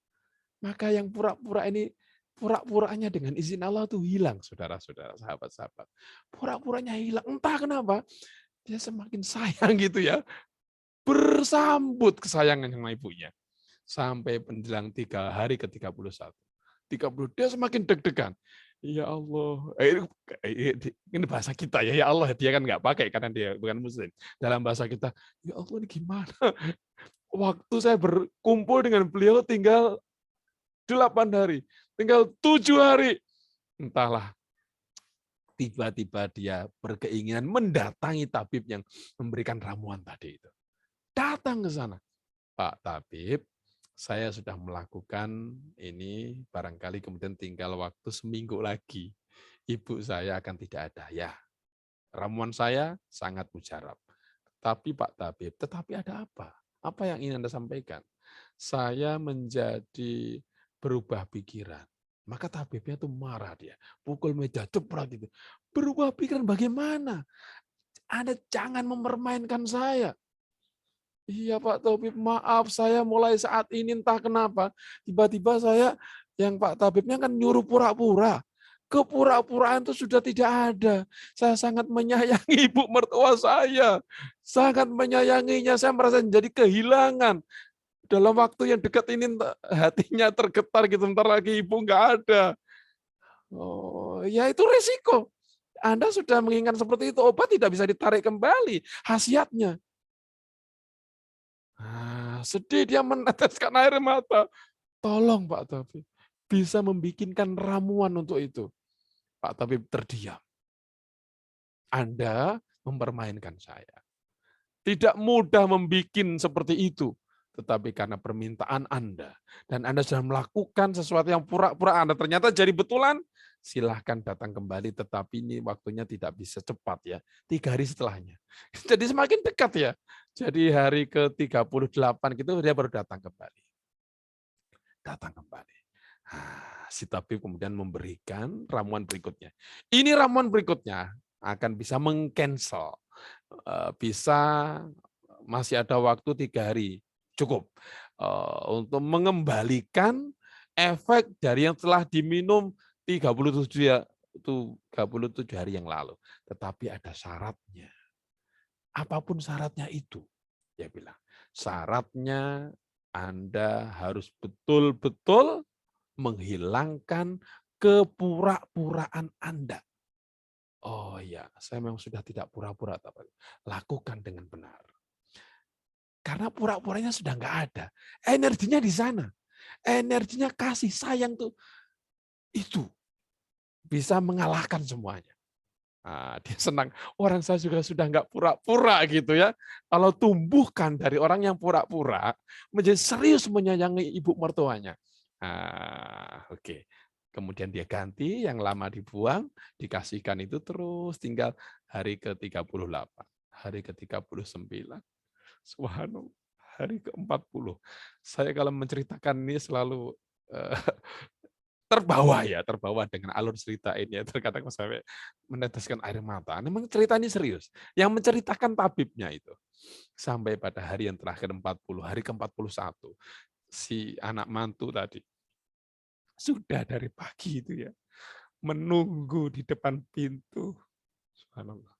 maka yang pura-pura ini, pura-puranya dengan izin Allah tuh hilang, saudara-saudara, sahabat-sahabat. Pura-puranya hilang, entah kenapa, dia semakin sayang gitu ya, bersambut kesayangan sama ibunya. Sampai menjelang 3 hari ke-31. 30 dia semakin deg-degan. Ya Allah, ini bahasa kita ya, ya Allah, dia kan nggak pakai karena dia bukan muslim. Dalam bahasa kita, ya Allah ini gimana? Waktu saya berkumpul dengan beliau tinggal 8 hari, tinggal 7 hari. Entahlah, tiba-tiba dia berkeinginan mendatangi tabib yang memberikan ramuan tadi itu. Datang ke sana. Pak Tabib, saya sudah melakukan ini, barangkali kemudian tinggal waktu seminggu lagi. Ibu saya akan tidak ada. Ya, ramuan saya sangat mujarab. Tapi Pak Tabib, tetapi ada apa? Apa yang ingin Anda sampaikan? Saya menjadi berubah pikiran. Maka tabibnya tuh marah dia. Pukul meja, ceprak gitu. Berubah pikiran bagaimana? Anda jangan mempermainkan saya. Iya Pak Tabib, maaf saya mulai saat ini entah kenapa tiba-tiba saya yang Pak Tabibnya kan nyuruh pura-pura. Kepura-puraan itu sudah tidak ada. Saya sangat menyayangi ibu mertua saya. Sangat menyayanginya, saya merasa jadi kehilangan. Dalam waktu yang dekat ini hatinya tergetar gitu, bentar lagi ibu nggak ada. Oh, ya itu risiko. Anda sudah mengingat seperti itu, obat tidak bisa ditarik kembali khasiatnya. Nah, sedih dia meneteskan air mata. Tolong Pak Tabib, bisa membikinkan ramuan untuk itu. Pak Tabib terdiam. Anda mempermainkan saya. Tidak mudah membuat seperti itu. Tetapi karena permintaan Anda, dan Anda sudah melakukan sesuatu yang pura-pura Anda ternyata jadi betulan, silahkan datang kembali, tetapi ini waktunya tidak bisa cepat ya. 3 hari setelahnya. Jadi semakin dekat ya. Jadi hari ke-38 gitu dia baru datang kembali. Datang kembali. Nah, si tabib kemudian memberikan ramuan berikutnya. Ini ramuan berikutnya akan bisa meng-cancel. Bisa masih ada waktu 3 hari. Cukup. Untuk mengembalikan efek dari yang telah diminum 37 ya, itu 37 hari yang lalu. Tetapi ada syaratnya. Apapun syaratnya itu, dia bilang. Syaratnya Anda harus betul-betul menghilangkan kepura-puraan Anda. Oh iya, saya memang sudah tidak pura-pura. Lakukan dengan benar. Karena pura-puranya sudah nggak ada. Energinya di sana. Energinya kasih sayang tuh. Itu bisa mengalahkan semuanya. Nah, dia senang. Orang saya juga sudah nggak pura-pura gitu ya. Kalau tumbuhkan dari orang yang pura-pura menjadi serius menyayangi ibu mertuanya. Oke. Kemudian dia ganti, yang lama dibuang, dikasihkan itu terus tinggal hari ke-38, hari ke-39. Subhanallah, hari ke-40. Saya kalau menceritakan ini selalu terbawa dengan alur cerita ini ya. Terkadang sampai meneteskan air mata. Memang cerita ini serius. Yang menceritakan tabibnya itu. Sampai pada hari yang terakhir 40, hari ke-41. Si anak mantu tadi. Sudah dari pagi itu ya. Menunggu di depan pintu. Subhanallah.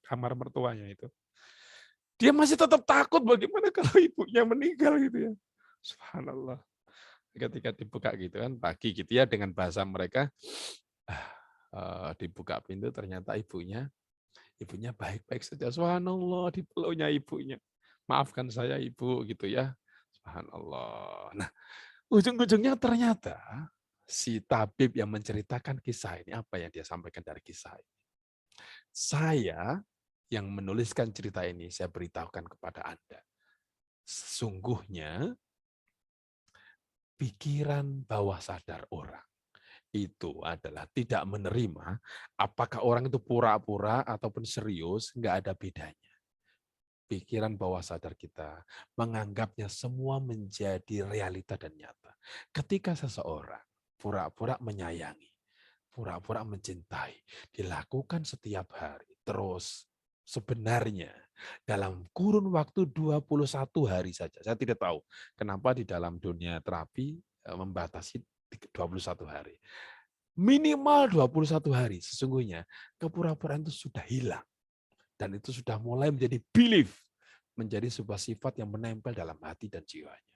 Kamar mertuanya itu. Dia masih tetap takut bagaimana kalau ibunya meninggal gitu ya. Subhanallah. Ketika dibuka gitu kan pagi gitu ya dengan bahasa mereka dibuka pintu ternyata ibunya baik-baik saja. Subhanallah, dipeluknya ibunya. Maafkan saya ibu gitu ya. Subhanallah. Nah, ujung-ujungnya ternyata si tabib yang menceritakan kisah ini, apa yang dia sampaikan dari kisah ini. Saya yang menuliskan cerita ini, saya beritahukan kepada Anda. Sesungguhnya pikiran bawah sadar orang itu adalah tidak menerima apakah orang itu pura-pura ataupun serius, nggak ada bedanya. Pikiran bawah sadar kita menganggapnya semua menjadi realita dan nyata. Ketika seseorang pura-pura menyayangi, pura-pura mencintai, dilakukan setiap hari, terus sebenarnya dalam kurun waktu 21 hari saja, saya tidak tahu kenapa di dalam dunia terapi membatasi 21 hari. Minimal 21 hari, sesungguhnya kepura-puraan itu sudah hilang. Dan itu sudah mulai menjadi belief, menjadi sebuah sifat yang menempel dalam hati dan jiwanya.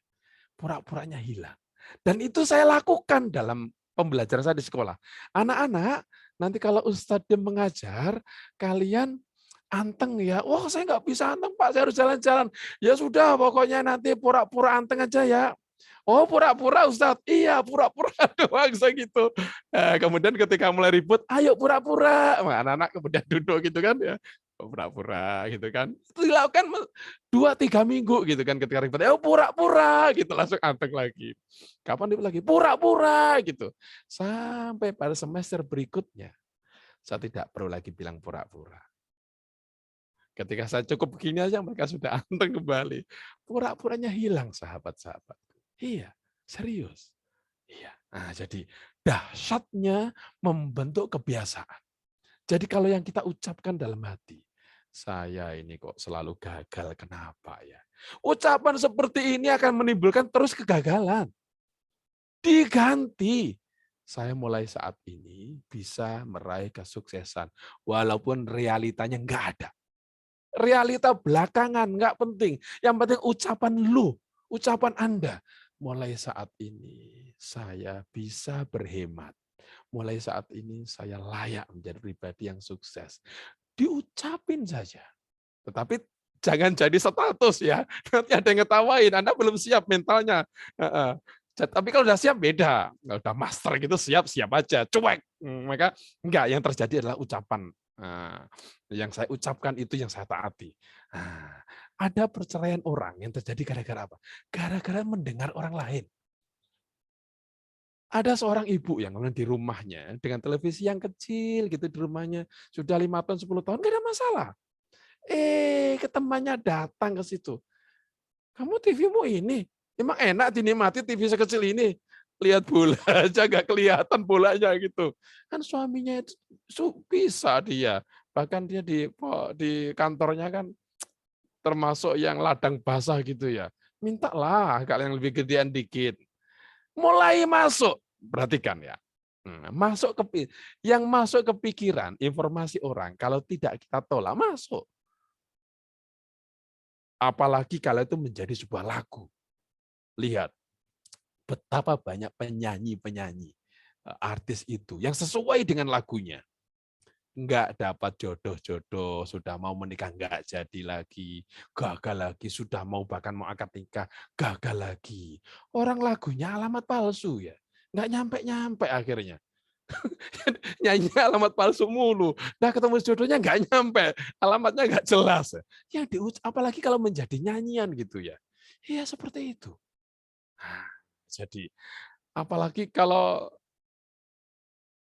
Pura-puranya hilang. Dan itu saya lakukan dalam pembelajaran saya di sekolah. Anak-anak, nanti kalau Ustadz mengajar, kalian anteng ya. Wah, saya nggak bisa anteng, Pak. Saya harus jalan-jalan. Ya sudah, pokoknya nanti pura-pura anteng aja ya. Oh, pura-pura Ustadz. Iya, pura-pura doang segitu. Nah, kemudian ketika mulai ribut, ayo pura-pura. Anak-anak kemudian duduk gitu kan ya. Pura-pura gitu kan. Itu dilakukan 2-3 minggu gitu kan ketika ribut. Oh, pura-pura gitu langsung anteng lagi. Kapan ribut lagi? Pura-pura gitu. Sampai pada semester berikutnya saya tidak perlu lagi bilang pura-pura. Ketika saya cukup begini aja mereka sudah anteng kembali. Pura-puranya hilang sahabat-sahabat. Iya, serius. Iya. Nah, jadi dahsyatnya membentuk kebiasaan. Jadi kalau yang kita ucapkan dalam hati, saya ini kok selalu gagal, kenapa ya? Ucapan seperti ini akan menimbulkan terus kegagalan. Diganti. Saya mulai saat ini bisa meraih kesuksesan, walaupun realitanya nggak ada. Realita belakangan, nggak penting. Yang penting ucapan lu, ucapan Anda. Mulai saat ini saya bisa berhemat. Mulai saat ini saya layak menjadi pribadi yang sukses. Diucapin saja. Tetapi jangan jadi status ya. Nanti ada yang ngetawain, Anda belum siap mentalnya. Tapi kalau udah siap beda. Kalau udah master gitu siap aja, cuek. Maka enggak, yang terjadi adalah ucapan. Yang saya ucapkan itu yang saya taati. Ada perceraian orang yang terjadi gara-gara apa? Gara-gara mendengar orang lain. Ada seorang ibu yang di rumahnya dengan televisi yang kecil gitu di rumahnya sudah 5 tahun 10 tahun nggak ada masalah. Ke temannya datang ke situ. Kamu TV-mu ini, emang enak dinikmati TV sekecil ini? Lihat bola aja nggak kelihatan bolanya gitu. Kan suaminya itu bisa dia. Bahkan dia di kantornya kan termasuk yang ladang basah gitu ya. Mintalah kalau yang lebih gedean dikit. Mulai masuk, perhatikan ya. Yang masuk ke pikiran, informasi orang, kalau tidak kita tolak, masuk. Apalagi kalau itu menjadi sebuah lagu. Lihat, betapa banyak penyanyi-penyanyi, artis itu, yang sesuai dengan lagunya. Nggak dapat jodoh-jodoh, sudah mau menikah nggak jadi lagi, gagal lagi, sudah mau bahkan mau akad nikah, gagal lagi. Orang lagunya alamat palsu ya, nggak nyampe-nyampe akhirnya. Nyanyi alamat palsu mulu. Nah ketemu jodohnya nggak nyampe, alamatnya nggak jelas. Apalagi kalau menjadi nyanyian gitu ya. Iya seperti itu. Nah, jadi apalagi kalau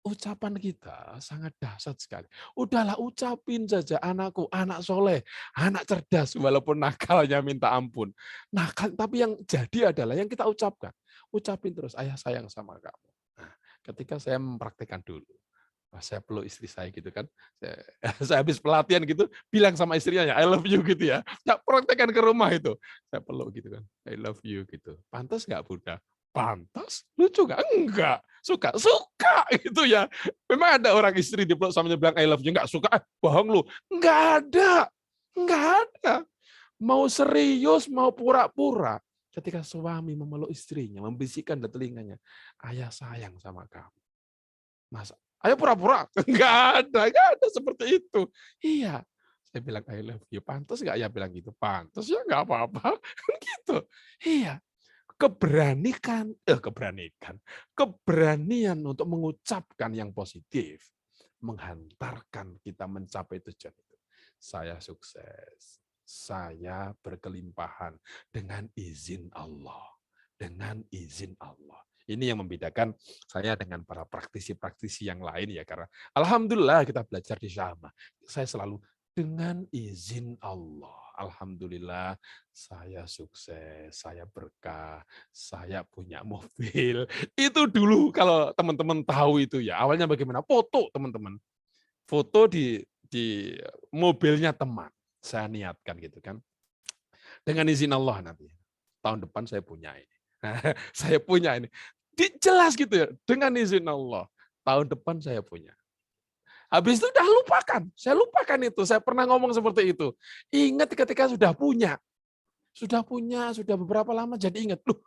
ucapan kita sangat dahsyat sekali. Udahlah ucapin saja anakku, anak soleh, anak cerdas, walaupun nakalnya minta ampun. Nakal, tapi yang jadi adalah yang kita ucapkan. Ucapin terus, ayah sayang sama kamu. Nah, ketika saya mempraktekkan dulu, saya peluk istri saya gitu kan, saya habis pelatihan gitu, bilang sama istrinya, I love you gitu ya. Saya praktekkan ke rumah itu. Saya peluk gitu kan, I love you gitu. Pantas nggak Bunda? Pantas? Lucu nggak? Enggak. Suka? Suka gitu ya. Memang ada orang istri dipeluk samanya bilang I love you, nggak suka? Bohong lu. Nggak ada. Nggak ada. Mau serius, mau pura-pura. Ketika suami memeluk istrinya, membisikkan di telinganya, ayah sayang sama kamu. Masa? Ayo pura-pura. Nggak ada seperti itu. Iya. Saya bilang I love you. Pantas nggak ya bilang gitu? Pantas ya nggak apa-apa. Gitu. Iya. Keberanian untuk mengucapkan yang positif menghantarkan kita mencapai tujuan itu. Saya sukses, saya berkelimpahan dengan izin Allah. dengan izin Allah. Ini yang membedakan saya dengan para praktisi-praktisi yang lain ya, karena alhamdulillah kita belajar di Syama. Saya selalu dengan izin Allah. Alhamdulillah saya sukses, saya berkah, saya punya mobil. Itu dulu kalau teman-teman tahu itu ya. Awalnya bagaimana? Foto teman-teman. Foto di mobilnya teman. Saya niatkan gitu kan. Dengan izin Allah nanti. Tahun depan saya punya ini. Saya punya ini. Jelas gitu ya, dengan izin Allah. Tahun depan saya punya. Habis itu udah lupakan. Saya lupakan itu. Saya pernah ngomong seperti itu. Ingat ketika sudah punya. Sudah beberapa lama jadi ingat. Loh,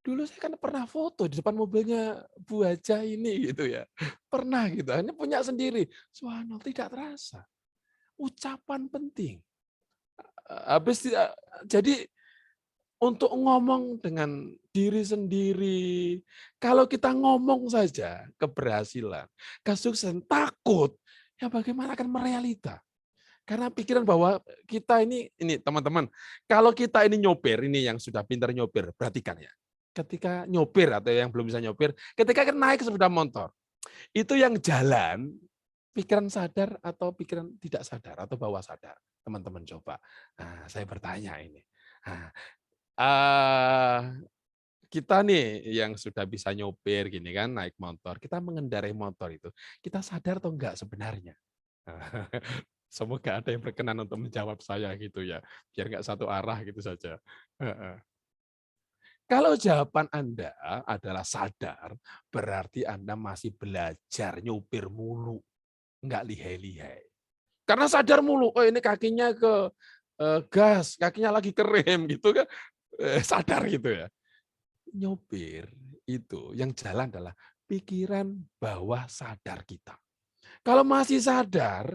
dulu saya kan pernah foto di depan mobilnya Bu Haja ini gitu ya. Pernah gitu. Hanya punya sendiri. Subhanallah, tidak terasa. Ucapan penting. Jadi untuk ngomong dengan diri sendiri. Kalau kita ngomong saja keberhasilan, kesuksesan, takut, ya bagaimana akan merealita? Karena pikiran bahwa kita ini teman-teman, kalau kita ini nyopir, ini yang sudah pintar nyopir, perhatikan ya. Ketika nyopir atau yang belum bisa nyopir, ketika naik sepeda motor, itu yang jalan, pikiran sadar atau pikiran tidak sadar atau bawah sadar. Teman-teman coba. Nah, saya bertanya ini. Nah, kita nih yang sudah bisa nyopir gini kan, naik motor, kita mengendarai motor itu, kita sadar atau enggak sebenarnya? Semoga ada yang berkenan untuk menjawab saya gitu ya, biar enggak satu arah gitu saja. Kalau jawaban Anda adalah sadar, berarti Anda masih belajar nyopir mulu, enggak lihai-lihai. Karena sadar mulu, oh ini kakinya ke gas, kakinya lagi ke rem gitu kan, sadar gitu ya. Nyopir itu yang jalan adalah pikiran bawah sadar kita. Kalau masih sadar,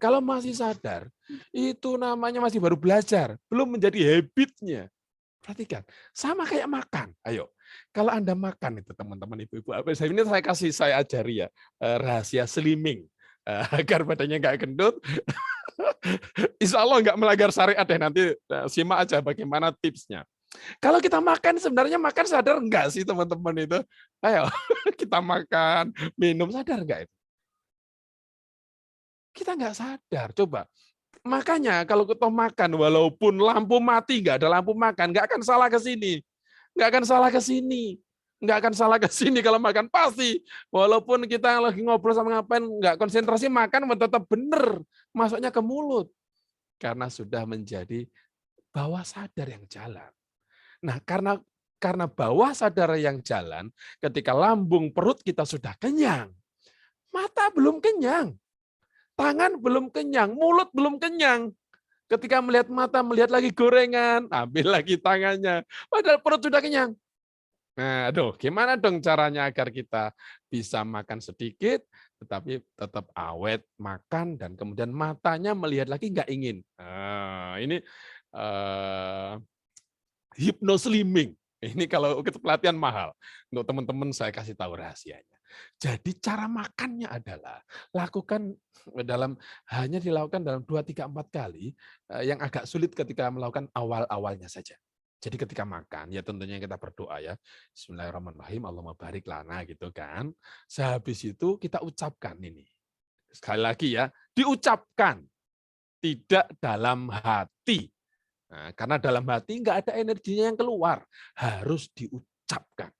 kalau masih sadar, itu namanya masih baru belajar, belum menjadi habitnya. Perhatikan, sama kayak makan. Ayo, kalau Anda makan itu teman-teman ibu-ibu, ini saya ajari ya, rahasia slimming agar badannya nggak gendut. Insya Allah nggak melanggar syariat deh, nanti simak aja bagaimana tipsnya. Kalau kita makan, sebenarnya makan sadar enggak sih teman-teman itu? Ayo, kita makan, minum, sadar enggak itu? Kita enggak sadar, coba. Makanya kalau kita makan, walaupun lampu mati, enggak ada lampu makan, enggak akan salah ke sini. Enggak akan salah ke sini. Enggak akan salah ke sini kalau makan, pasti. Walaupun kita lagi ngobrol sama ngapain, enggak konsentrasi makan, tetap benar masuknya ke mulut. Karena sudah menjadi bawah sadar yang jalan. Nah, karena bawah sadar yang jalan, ketika lambung perut kita sudah kenyang, mata belum kenyang, tangan belum kenyang, mulut belum kenyang. Ketika melihat mata, melihat lagi gorengan, ambil lagi tangannya, padahal perut sudah kenyang. Nah, aduh, gimana dong caranya agar kita bisa makan sedikit, tetapi tetap awet makan, dan kemudian matanya melihat lagi nggak ingin. Nah, ini hypnoslimming. Ini kalau kita pelatihan mahal. Untuk teman-teman saya kasih tahu rahasianya. Jadi cara makannya adalah lakukan hanya dilakukan dalam 2, 3, 4 kali, yang agak sulit ketika melakukan awal-awalnya saja. Jadi ketika makan, ya tentunya kita berdoa ya. Bismillahirrahmanirrahim, Allahumma barik lana gitu kan. Sehabis itu kita ucapkan ini. Sekali lagi ya, diucapkan. Tidak dalam hati. Nah, karena dalam hati nggak ada energinya yang keluar, harus diucapkan.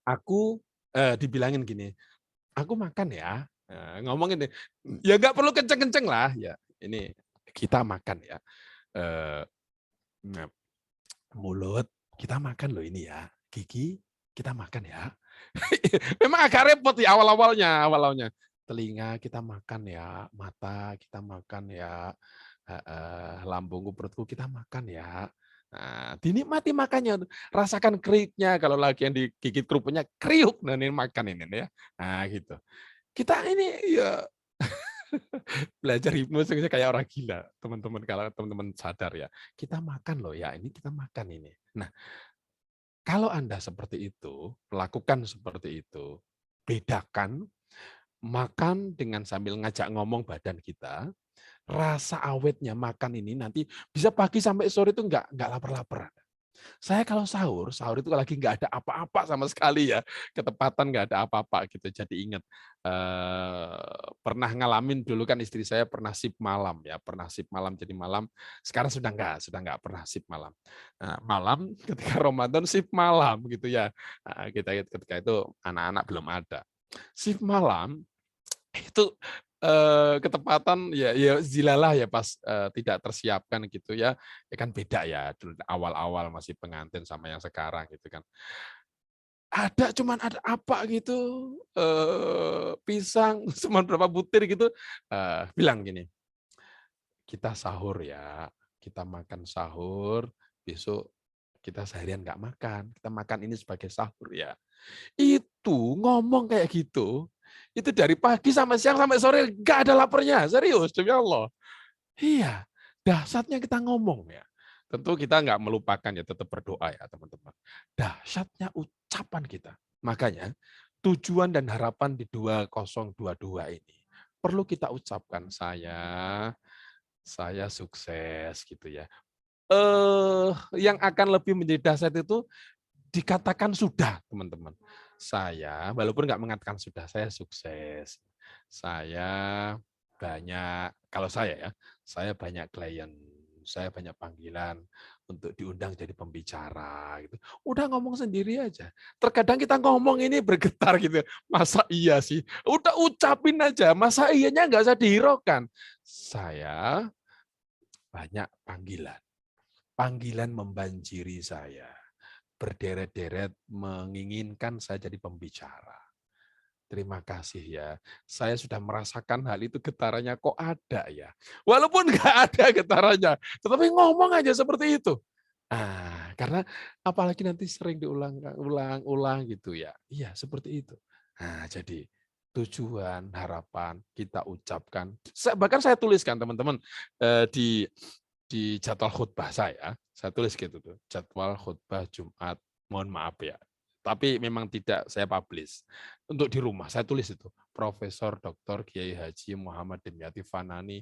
Aku dibilangin gini, aku makan ya, ngomongin ya nggak perlu kenceng-kenceng lah, ya ini kita makan ya, mulut kita makan loh ini ya, gigi kita makan ya. Memang agak repot ya awal-awalnya. Telinga kita makan ya, mata kita makan ya, lambungku, perutku kita makan ya. Nah, dinikmati makannya, rasakan kriuknya, kalau lagi yang digigit kerupuknya kriuk, nah ini makan ini ya. Nah gitu. Kita ini ya belajar hipnosis kayak orang gila, teman-teman, kalau teman-teman sadar ya. Kita makan loh ya, ini kita makan ini. Nah, kalau Anda seperti itu, melakukan seperti itu, bedakan makan dengan sambil ngajak ngomong badan kita, rasa awetnya makan ini nanti bisa pagi sampai sore itu nggak lapar-lapar. Saya kalau sahur itu lagi nggak ada apa-apa sama sekali ya, ketepatan nggak ada apa-apa gitu. Jadi ingat, pernah ngalamin dulu kan istri saya pernah shift malam ya, pernah shift malam jadi malam, sekarang sudah nggak pernah shift malam. Nah, malam ketika Ramadan shift malam gitu ya, kita ketika itu anak-anak belum ada. Shift malam itu, ketepatan ya zilalah ya pas, tidak tersiapkan gitu ya, ya kan beda ya dulu awal-awal masih pengantin sama yang sekarang gitu kan. Cuman ada apa gitu, pisang cuman berapa butir gitu, bilang gini, "Kita sahur ya, kita makan sahur, besok kita seharian nggak makan, kita makan ini sebagai sahur ya." Itu ngomong kayak gitu, itu dari pagi sampai siang sampai sore nggak ada laparnya, serius demi Allah. Iya, dahsyatnya kita ngomong ya. Tentu kita nggak melupakan ya, tetap berdoa ya teman-teman. Dahsyatnya ucapan kita. Makanya tujuan dan harapan di 2022 ini perlu kita ucapkan, saya sukses gitu ya. Yang akan lebih menjadi dahsyat itu dikatakan sudah, teman-teman. Saya, walaupun nggak mengatakan sudah, saya sukses. Saya kalau saya banyak klien, saya banyak panggilan untuk diundang jadi pembicara gitu. Udah ngomong sendiri aja. Terkadang kita ngomong ini bergetar gitu. Masa iya sih? Udah ucapin aja, masa iyanya nggak usah dihiraukan. Saya banyak panggilan. Panggilan membanjiri saya, berderet-deret menginginkan saya jadi pembicara. Terima kasih ya. Saya sudah merasakan hal itu getarannya kok ada ya. Walaupun nggak ada getarannya, tetapi ngomong aja seperti itu. Karena apalagi nanti sering diulang-ulang gitu ya. Iya, seperti itu. Jadi tujuan, harapan kita ucapkan. Bahkan saya tuliskan teman-teman, di jadwal khutbah saya tulis gitu tuh, jadwal khutbah Jumat, mohon maaf ya, tapi memang tidak saya publish. Untuk di rumah saya tulis itu, Profesor Dr. Kiai Haji Muhammad Dimyati Fanani,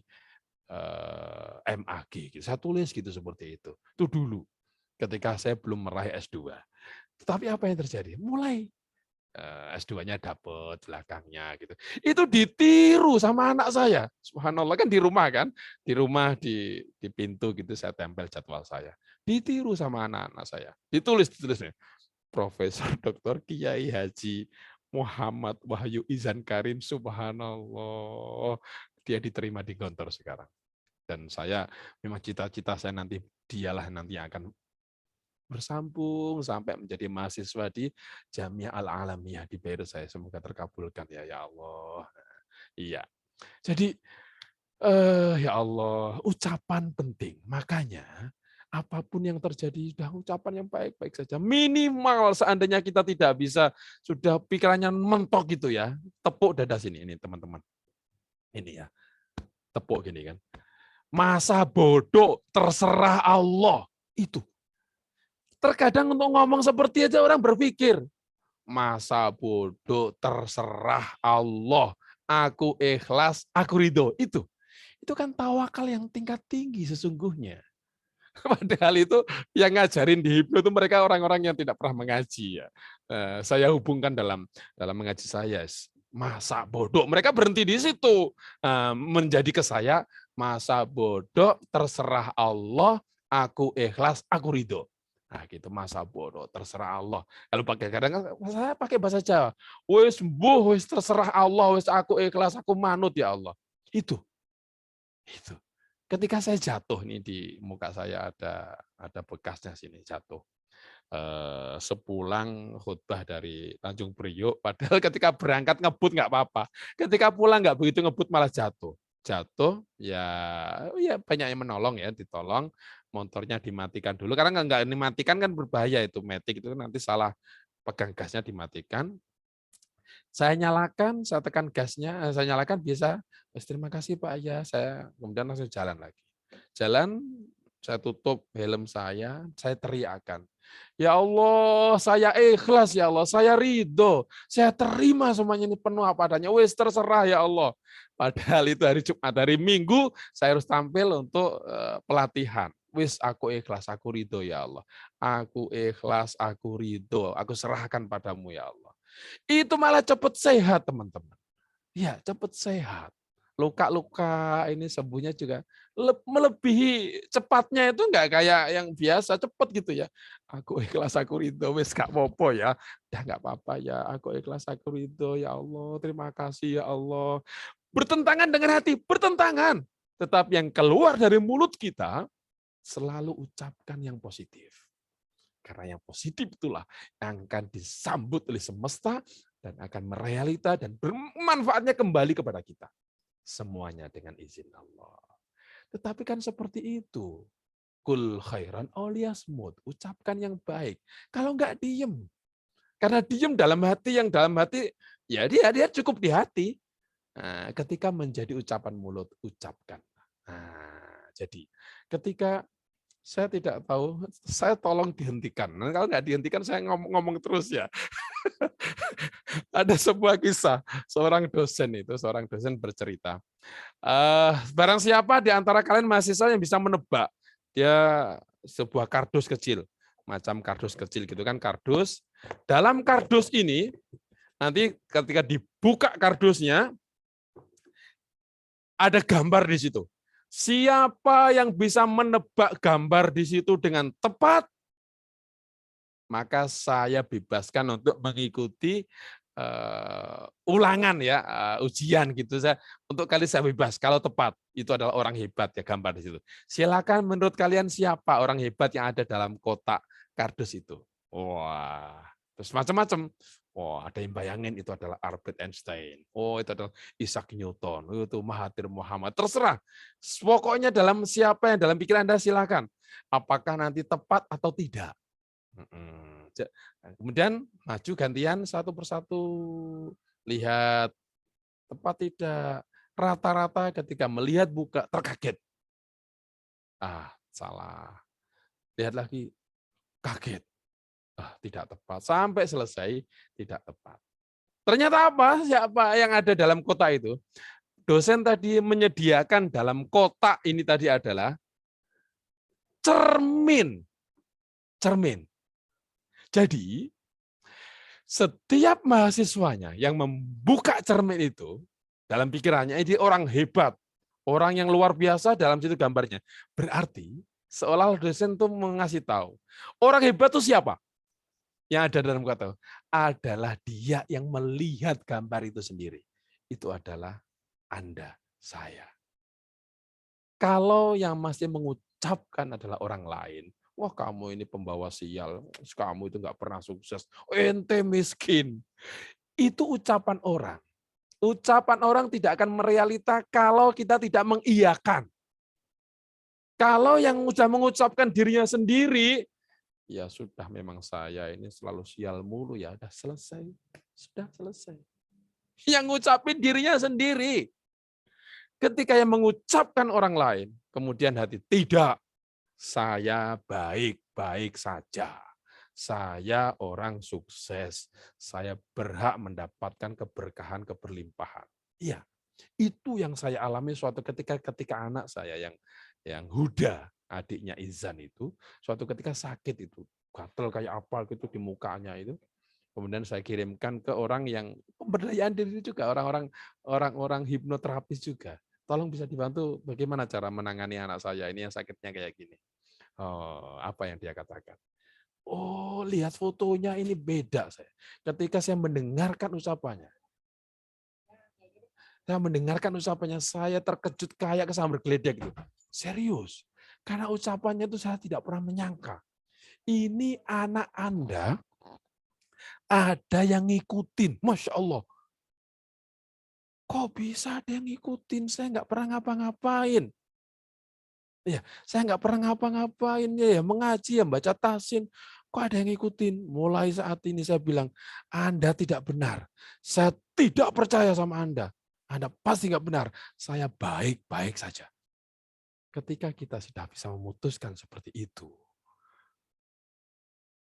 MAG, gitu. Saya tulis gitu seperti itu. Itu dulu, ketika saya belum meraih S2. Tetapi apa yang terjadi? Mulai S2-nya dapat belakangnya gitu. Itu ditiru sama anak saya. Subhanallah, kan di rumah kan, di pintu gitu saya tempel jadwal saya. Ditiru sama anak-anak saya. Ditulisnya. Profesor Dr. Kiai Haji Muhammad Wahyu Izan Karim, subhanallah. Dia diterima di Gontor sekarang. Dan saya memang cita-cita saya nanti dialah nanti yang akan bersambung sampai menjadi mahasiswa di Jamiah Al-Alamiyah di Beirut. Saya semoga terkabulkan ya Allah. Iya. Jadi ya Allah, ucapan penting. Makanya apapun yang terjadi sudah ucapan yang baik-baik saja. Minimal seandainya kita tidak bisa, sudah pikirannya mentok gitu ya. Tepuk dada sini ini teman-teman. Ini ya. Tepuk gini kan. Masa bodoh terserah Allah. Itu. Terkadang untuk ngomong seperti aja orang berpikir, masa bodoh terserah Allah, aku ikhlas, aku ridho. Itu kan tawakal yang tingkat tinggi sesungguhnya. Padahal itu yang ngajarin di Hipno itu mereka orang-orang yang tidak pernah mengaji ya. Saya hubungkan dalam mengaji saya, masa bodoh. Mereka berhenti di situ. Menjadi ke saya, masa bodoh terserah Allah, aku ikhlas, aku ridho. Nah, gitu, masa bodoh terserah Allah. Kalau pakai kadang saya pakai bahasa Jawa. Wis mbuh, wis terserah Allah, wis aku ikhlas, aku manut ya Allah. Itu. Ketika saya jatuh nih di muka saya ada bekasnya sini jatuh. Sepulang khutbah dari Tanjung Priok, padahal ketika berangkat ngebut nggak apa-apa. Ketika pulang nggak begitu ngebut malah jatuh. Jatuh ya banyak yang menolong ya, ditolong. Motornya dimatikan dulu karena nggak dimatikan kan berbahaya itu matic itu nanti salah pegang gasnya dimatikan. Saya nyalakan, saya tekan gasnya, saya nyalakan bisa. Terima kasih Pak ya, saya kemudian langsung jalan lagi. Jalan, saya tutup helm saya teriakan. Ya Allah, saya ikhlas ya Allah, saya ridho, saya terima semuanya ini penuh apa adanya. Wes terserah ya Allah. Padahal itu hari Jumat, hari Minggu saya harus tampil untuk pelatihan. Wis aku ikhlas, aku ridho ya Allah. Aku ikhlas, aku ridho, aku serahkan padamu ya Allah. Itu malah cepat sehat, teman-teman. Ya, cepat sehat. Luka-luka ini sembuhnya juga melebihi cepatnya, itu enggak kayak yang biasa cepat gitu ya. Aku ikhlas, aku ridho, wis gak apa-apa ya. Udah enggak apa-apa ya, aku ikhlas, aku ridho ya Allah. Terima kasih ya Allah. Bertentangan dengan hati, bertentangan. Tetapi yang keluar dari mulut kita selalu ucapkan yang positif. Karena yang positif itulah yang akan disambut oleh semesta dan akan merealita dan bermanfaatnya kembali kepada kita. Semuanya dengan izin Allah. Tetapi kan seperti itu. Kul khairan awliyasmud. Ucapkan yang baik. Kalau enggak diem. Karena diem dalam hati, yang dalam hati, ya dia cukup di hati. Nah, ketika menjadi ucapan mulut, ucapkan. Nah, jadi ketika saya tidak tahu, saya tolong dihentikan. Nah, kalau nggak dihentikan, saya ngomong terus ya. Ada sebuah kisah, seorang dosen bercerita. Barang siapa di antara kalian mahasiswa yang bisa menebak, dia sebuah kardus kecil, macam kardus kecil gitu kan, kardus. Dalam kardus ini, nanti ketika dibuka kardusnya, ada gambar di situ. Siapa yang bisa menebak gambar di situ dengan tepat, maka saya bebaskan untuk mengikuti ulangan ya, ujian gitu. Untuk kali saya bebas kalau tepat. Itu adalah orang hebat ya, gambar di situ. Silakan, menurut kalian siapa orang hebat yang ada dalam kotak kardus itu? Wah, terus macam-macam. Oh, ada yang bayangin itu adalah Albert Einstein. Oh, itu adalah Isaac Newton. Oh, itu Mahathir Muhammad. Terserah. Pokoknya dalam siapa yang dalam pikiran Anda silakan. Apakah nanti tepat atau tidak? Kemudian maju gantian satu persatu. Lihat tepat tidak. Rata-rata ketika melihat buka terkaget. Salah. Lihat lagi, kaget. Tidak tepat. Sampai selesai, tidak tepat. Ternyata apa? Siapa yang ada dalam kotak itu? Dosen tadi menyediakan dalam kotak ini tadi adalah cermin. Cermin. Jadi, setiap mahasiswanya yang membuka cermin itu, dalam pikirannya, ini orang hebat. Orang yang luar biasa dalam situ gambarnya. Berarti, seolah dosen itu mengasih tahu. Orang hebat itu siapa? Yang ada dalam kata adalah dia yang melihat gambar itu sendiri. Itu adalah Anda, saya. Kalau yang masih mengucapkan adalah orang lain, wah kamu ini pembawa sial, kamu itu nggak pernah sukses, ente miskin. Itu ucapan orang. Ucapan orang tidak akan merealita kalau kita tidak mengiyakan. Kalau yang sudah mengucapkan dirinya sendiri, ya sudah, memang saya ini selalu sial mulu, ya udah selesai. Sudah selesai. Yang ngucapin dirinya sendiri. Ketika yang mengucapkan orang lain, kemudian hati, tidak, saya baik-baik saja. Saya orang sukses. Saya berhak mendapatkan keberkahan, keberlimpahan. Iya, itu yang saya alami suatu ketika anak saya yang Huda, adiknya Izan itu, suatu ketika sakit itu, gatel kayak apa gitu di mukanya itu. Kemudian saya kirimkan ke orang yang pemberdayaan diri juga, orang-orang hipnoterapis juga. Tolong bisa dibantu bagaimana cara menangani anak saya ini yang sakitnya kayak gini. Oh, apa yang dia katakan? Oh, lihat fotonya ini beda saya. Ketika saya mendengarkan ucapannya. Saya terkejut kayak kesambar geledek gitu. Serius. Karena ucapannya itu saya tidak pernah menyangka. Ini anak Anda ada yang ngikutin. Masya Allah. Kok bisa ada yang ngikutin? Saya nggak pernah ngapa-ngapain. Ya, saya nggak pernah ngapa-ngapain ya, mengaji ya, baca tasin. Kok ada yang ngikutin? Mulai saat ini saya bilang, Anda tidak benar. Saya tidak percaya sama Anda. Anda pasti nggak benar. Saya baik-baik saja. Ketika kita sudah bisa memutuskan seperti itu,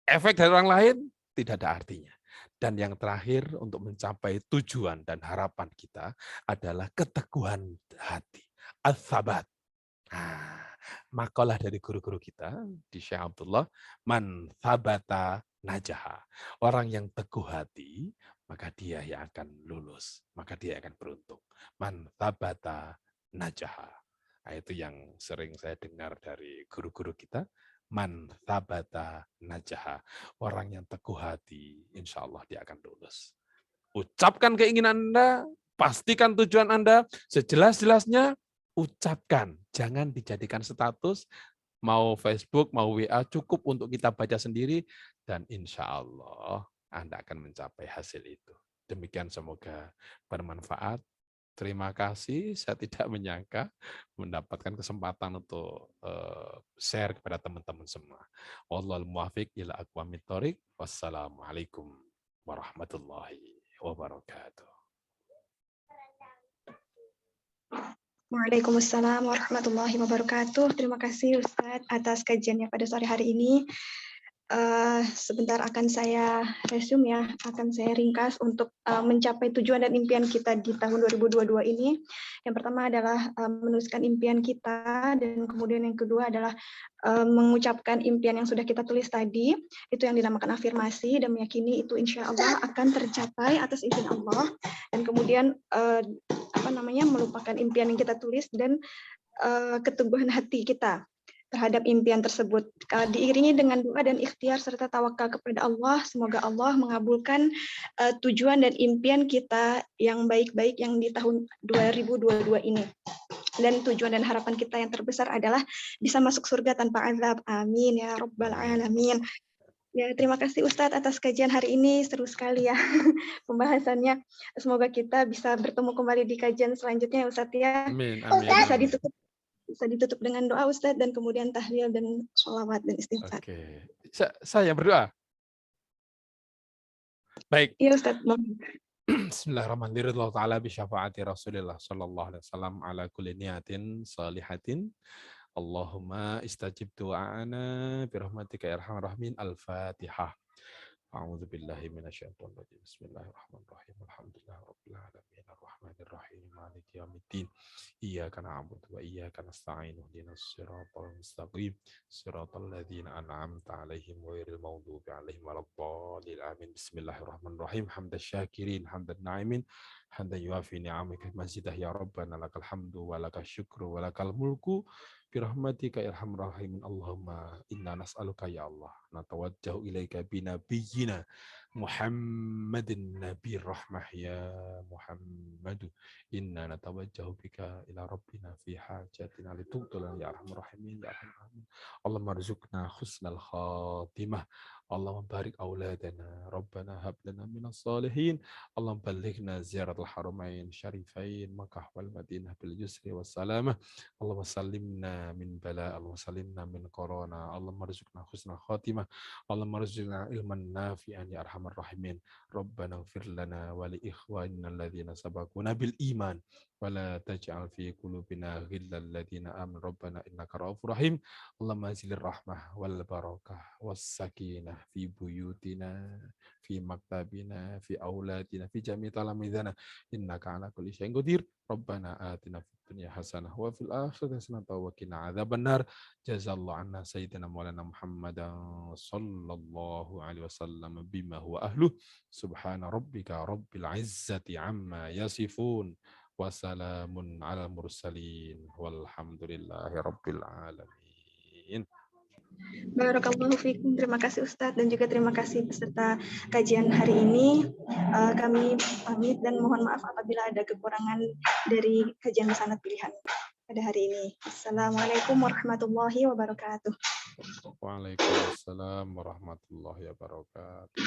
efek dari orang lain tidak ada artinya. Dan yang terakhir untuk mencapai tujuan dan harapan kita adalah keteguhan hati. Ats-tsabat. makalah dari guru-guru kita di Syekh Abdullah, man thabata najaha. Orang yang teguh hati, maka dia yang akan lulus, maka dia akan beruntung. Man thabata najaha. Nah, itu yang sering saya dengar dari guru-guru kita. Man thabata najaha. Orang yang teguh hati, insya Allah dia akan lulus. Ucapkan keinginan Anda, pastikan tujuan Anda, sejelas-jelasnya, ucapkan. Jangan dijadikan status, mau Facebook, mau WA, cukup untuk kita baca sendiri, dan insya Allah Anda akan mencapai hasil itu. Demikian semoga bermanfaat. Terima kasih, saya tidak menyangka mendapatkan kesempatan untuk share kepada teman-teman semua. Wallahul muwaffiq ila aqwamit thoriq. Wassalamualaikum warahmatullahi wabarakatuh. Waalaikumsalam warahmatullahi wabarakatuh. Terima kasih Ustadz atas kajiannya pada sore hari ini. Sebentar akan saya resume ya, akan saya ringkas untuk mencapai tujuan dan impian kita di tahun 2022 ini. Yang pertama adalah menuliskan impian kita, dan kemudian yang kedua adalah mengucapkan impian yang sudah kita tulis tadi, itu yang dinamakan afirmasi, dan meyakini itu insya Allah akan tercapai atas izin Allah. Dan kemudian melupakan impian yang kita tulis dan keteguhan hati kita terhadap impian tersebut, diiringi dengan doa dan ikhtiar serta tawakal kepada Allah. Semoga Allah mengabulkan tujuan dan impian kita yang baik-baik yang di tahun 2022 ini. Dan tujuan dan harapan kita yang terbesar adalah bisa masuk surga tanpa azab. Amin ya Rabbal Alamin. Ya, terima kasih Ustadz atas kajian hari ini, seru sekali ya pembahasannya. Semoga kita bisa bertemu kembali di kajian selanjutnya Ustadz ya. Amin, amin. Bisa ditutup dengan doa Ustadz, dan kemudian tahlil dan sholawat dan istighfar. Oke, saya berdoa. Baik. Iya Ustadz. Bismillahirrahmanirrahim. Allah Ta'ala bisyafaati Rasulillah sallallahu alaihi wasallam ala kulli niyatin salihatin. Allahumma istajib du'ana birahmatika ya arhamar rahimin. Al-Fatihah. A'udzu billahi minasyaitonir rajim. Bismillahirrahmanirrahim. Alhamdulillahirabbil alamin arrahmanir rahim maliki yaumiddin. Iyyaka na'budu wa iyyaka nasta'in ihdinas siratal mustaqim. Siratal ladzina an'amta 'alaihim ghairil maghdubi 'alaihim waladdallin. Amin. Bismillahirrahmanirrahim. Hamdasy syakirin, hamdan na'imin, hamdan yuafi ni'amika mazidah ya rabbana lakal hamdu wa lakal syukru wa lakal mulku. Birahmatika ya arhamar rahimin. Allahumma inna nas'aluka ya Allah, natawajjahu ilaika binabiyyina Muhammadin nabiyir rahmah ya Muhammadu, inna natawajjahu bika ila rabbina fi hajatina litubtala ya arhamar rahimin ya arhamar rahimin. Allahumma rzuqna husnal khatimah. Allahumma barik auladana, Rabbana hab lana minas salihin. Allahumma ballighna ziyaratul haramain syarifain Makkah wal Madinah bil yusri was salamah. Allahumma sallimna min bala, Allahumma sallimna min corona, Allahumma rizqna husnal khatimah, Allahumma rizqna ilman nafi'an ya arhamar rahimin. Rabbana ighfir lana wa li ikhwanina alladhina sabaquna bil iman wa la taj'al fi qulubina ghillal ladzina amanu rabbana innaka ra'ufur rahim. Allahumma zilir rahmah wal barakah was sakinah fi buyutina, fi maktabina, fi auladina, fi jami' talamidana, innaka ala kulli syai'in qadir. Rabbana atina fid dunya hasanah wa fil akhirati hasanah wa qina adzabannar. Jazallahu anna sayyidina maulana Muhammadan sallallahu alaihi wasallam bima huwa ahluh. Subhana rabbika rabbil izzati amma yasifun wa salamun alal mursalin walhamdulillahi rabbil alamin. Barakallahu fikum. Terima kasih Ustadz, dan juga terima kasih peserta kajian hari ini. Kami pamit dan mohon maaf apabila ada kekurangan dari kajian sanad pilihan pada hari ini. Assalamualaikum warahmatullahi wabarakatuh. Waalaikumsalam warahmatullahi wabarakatuh.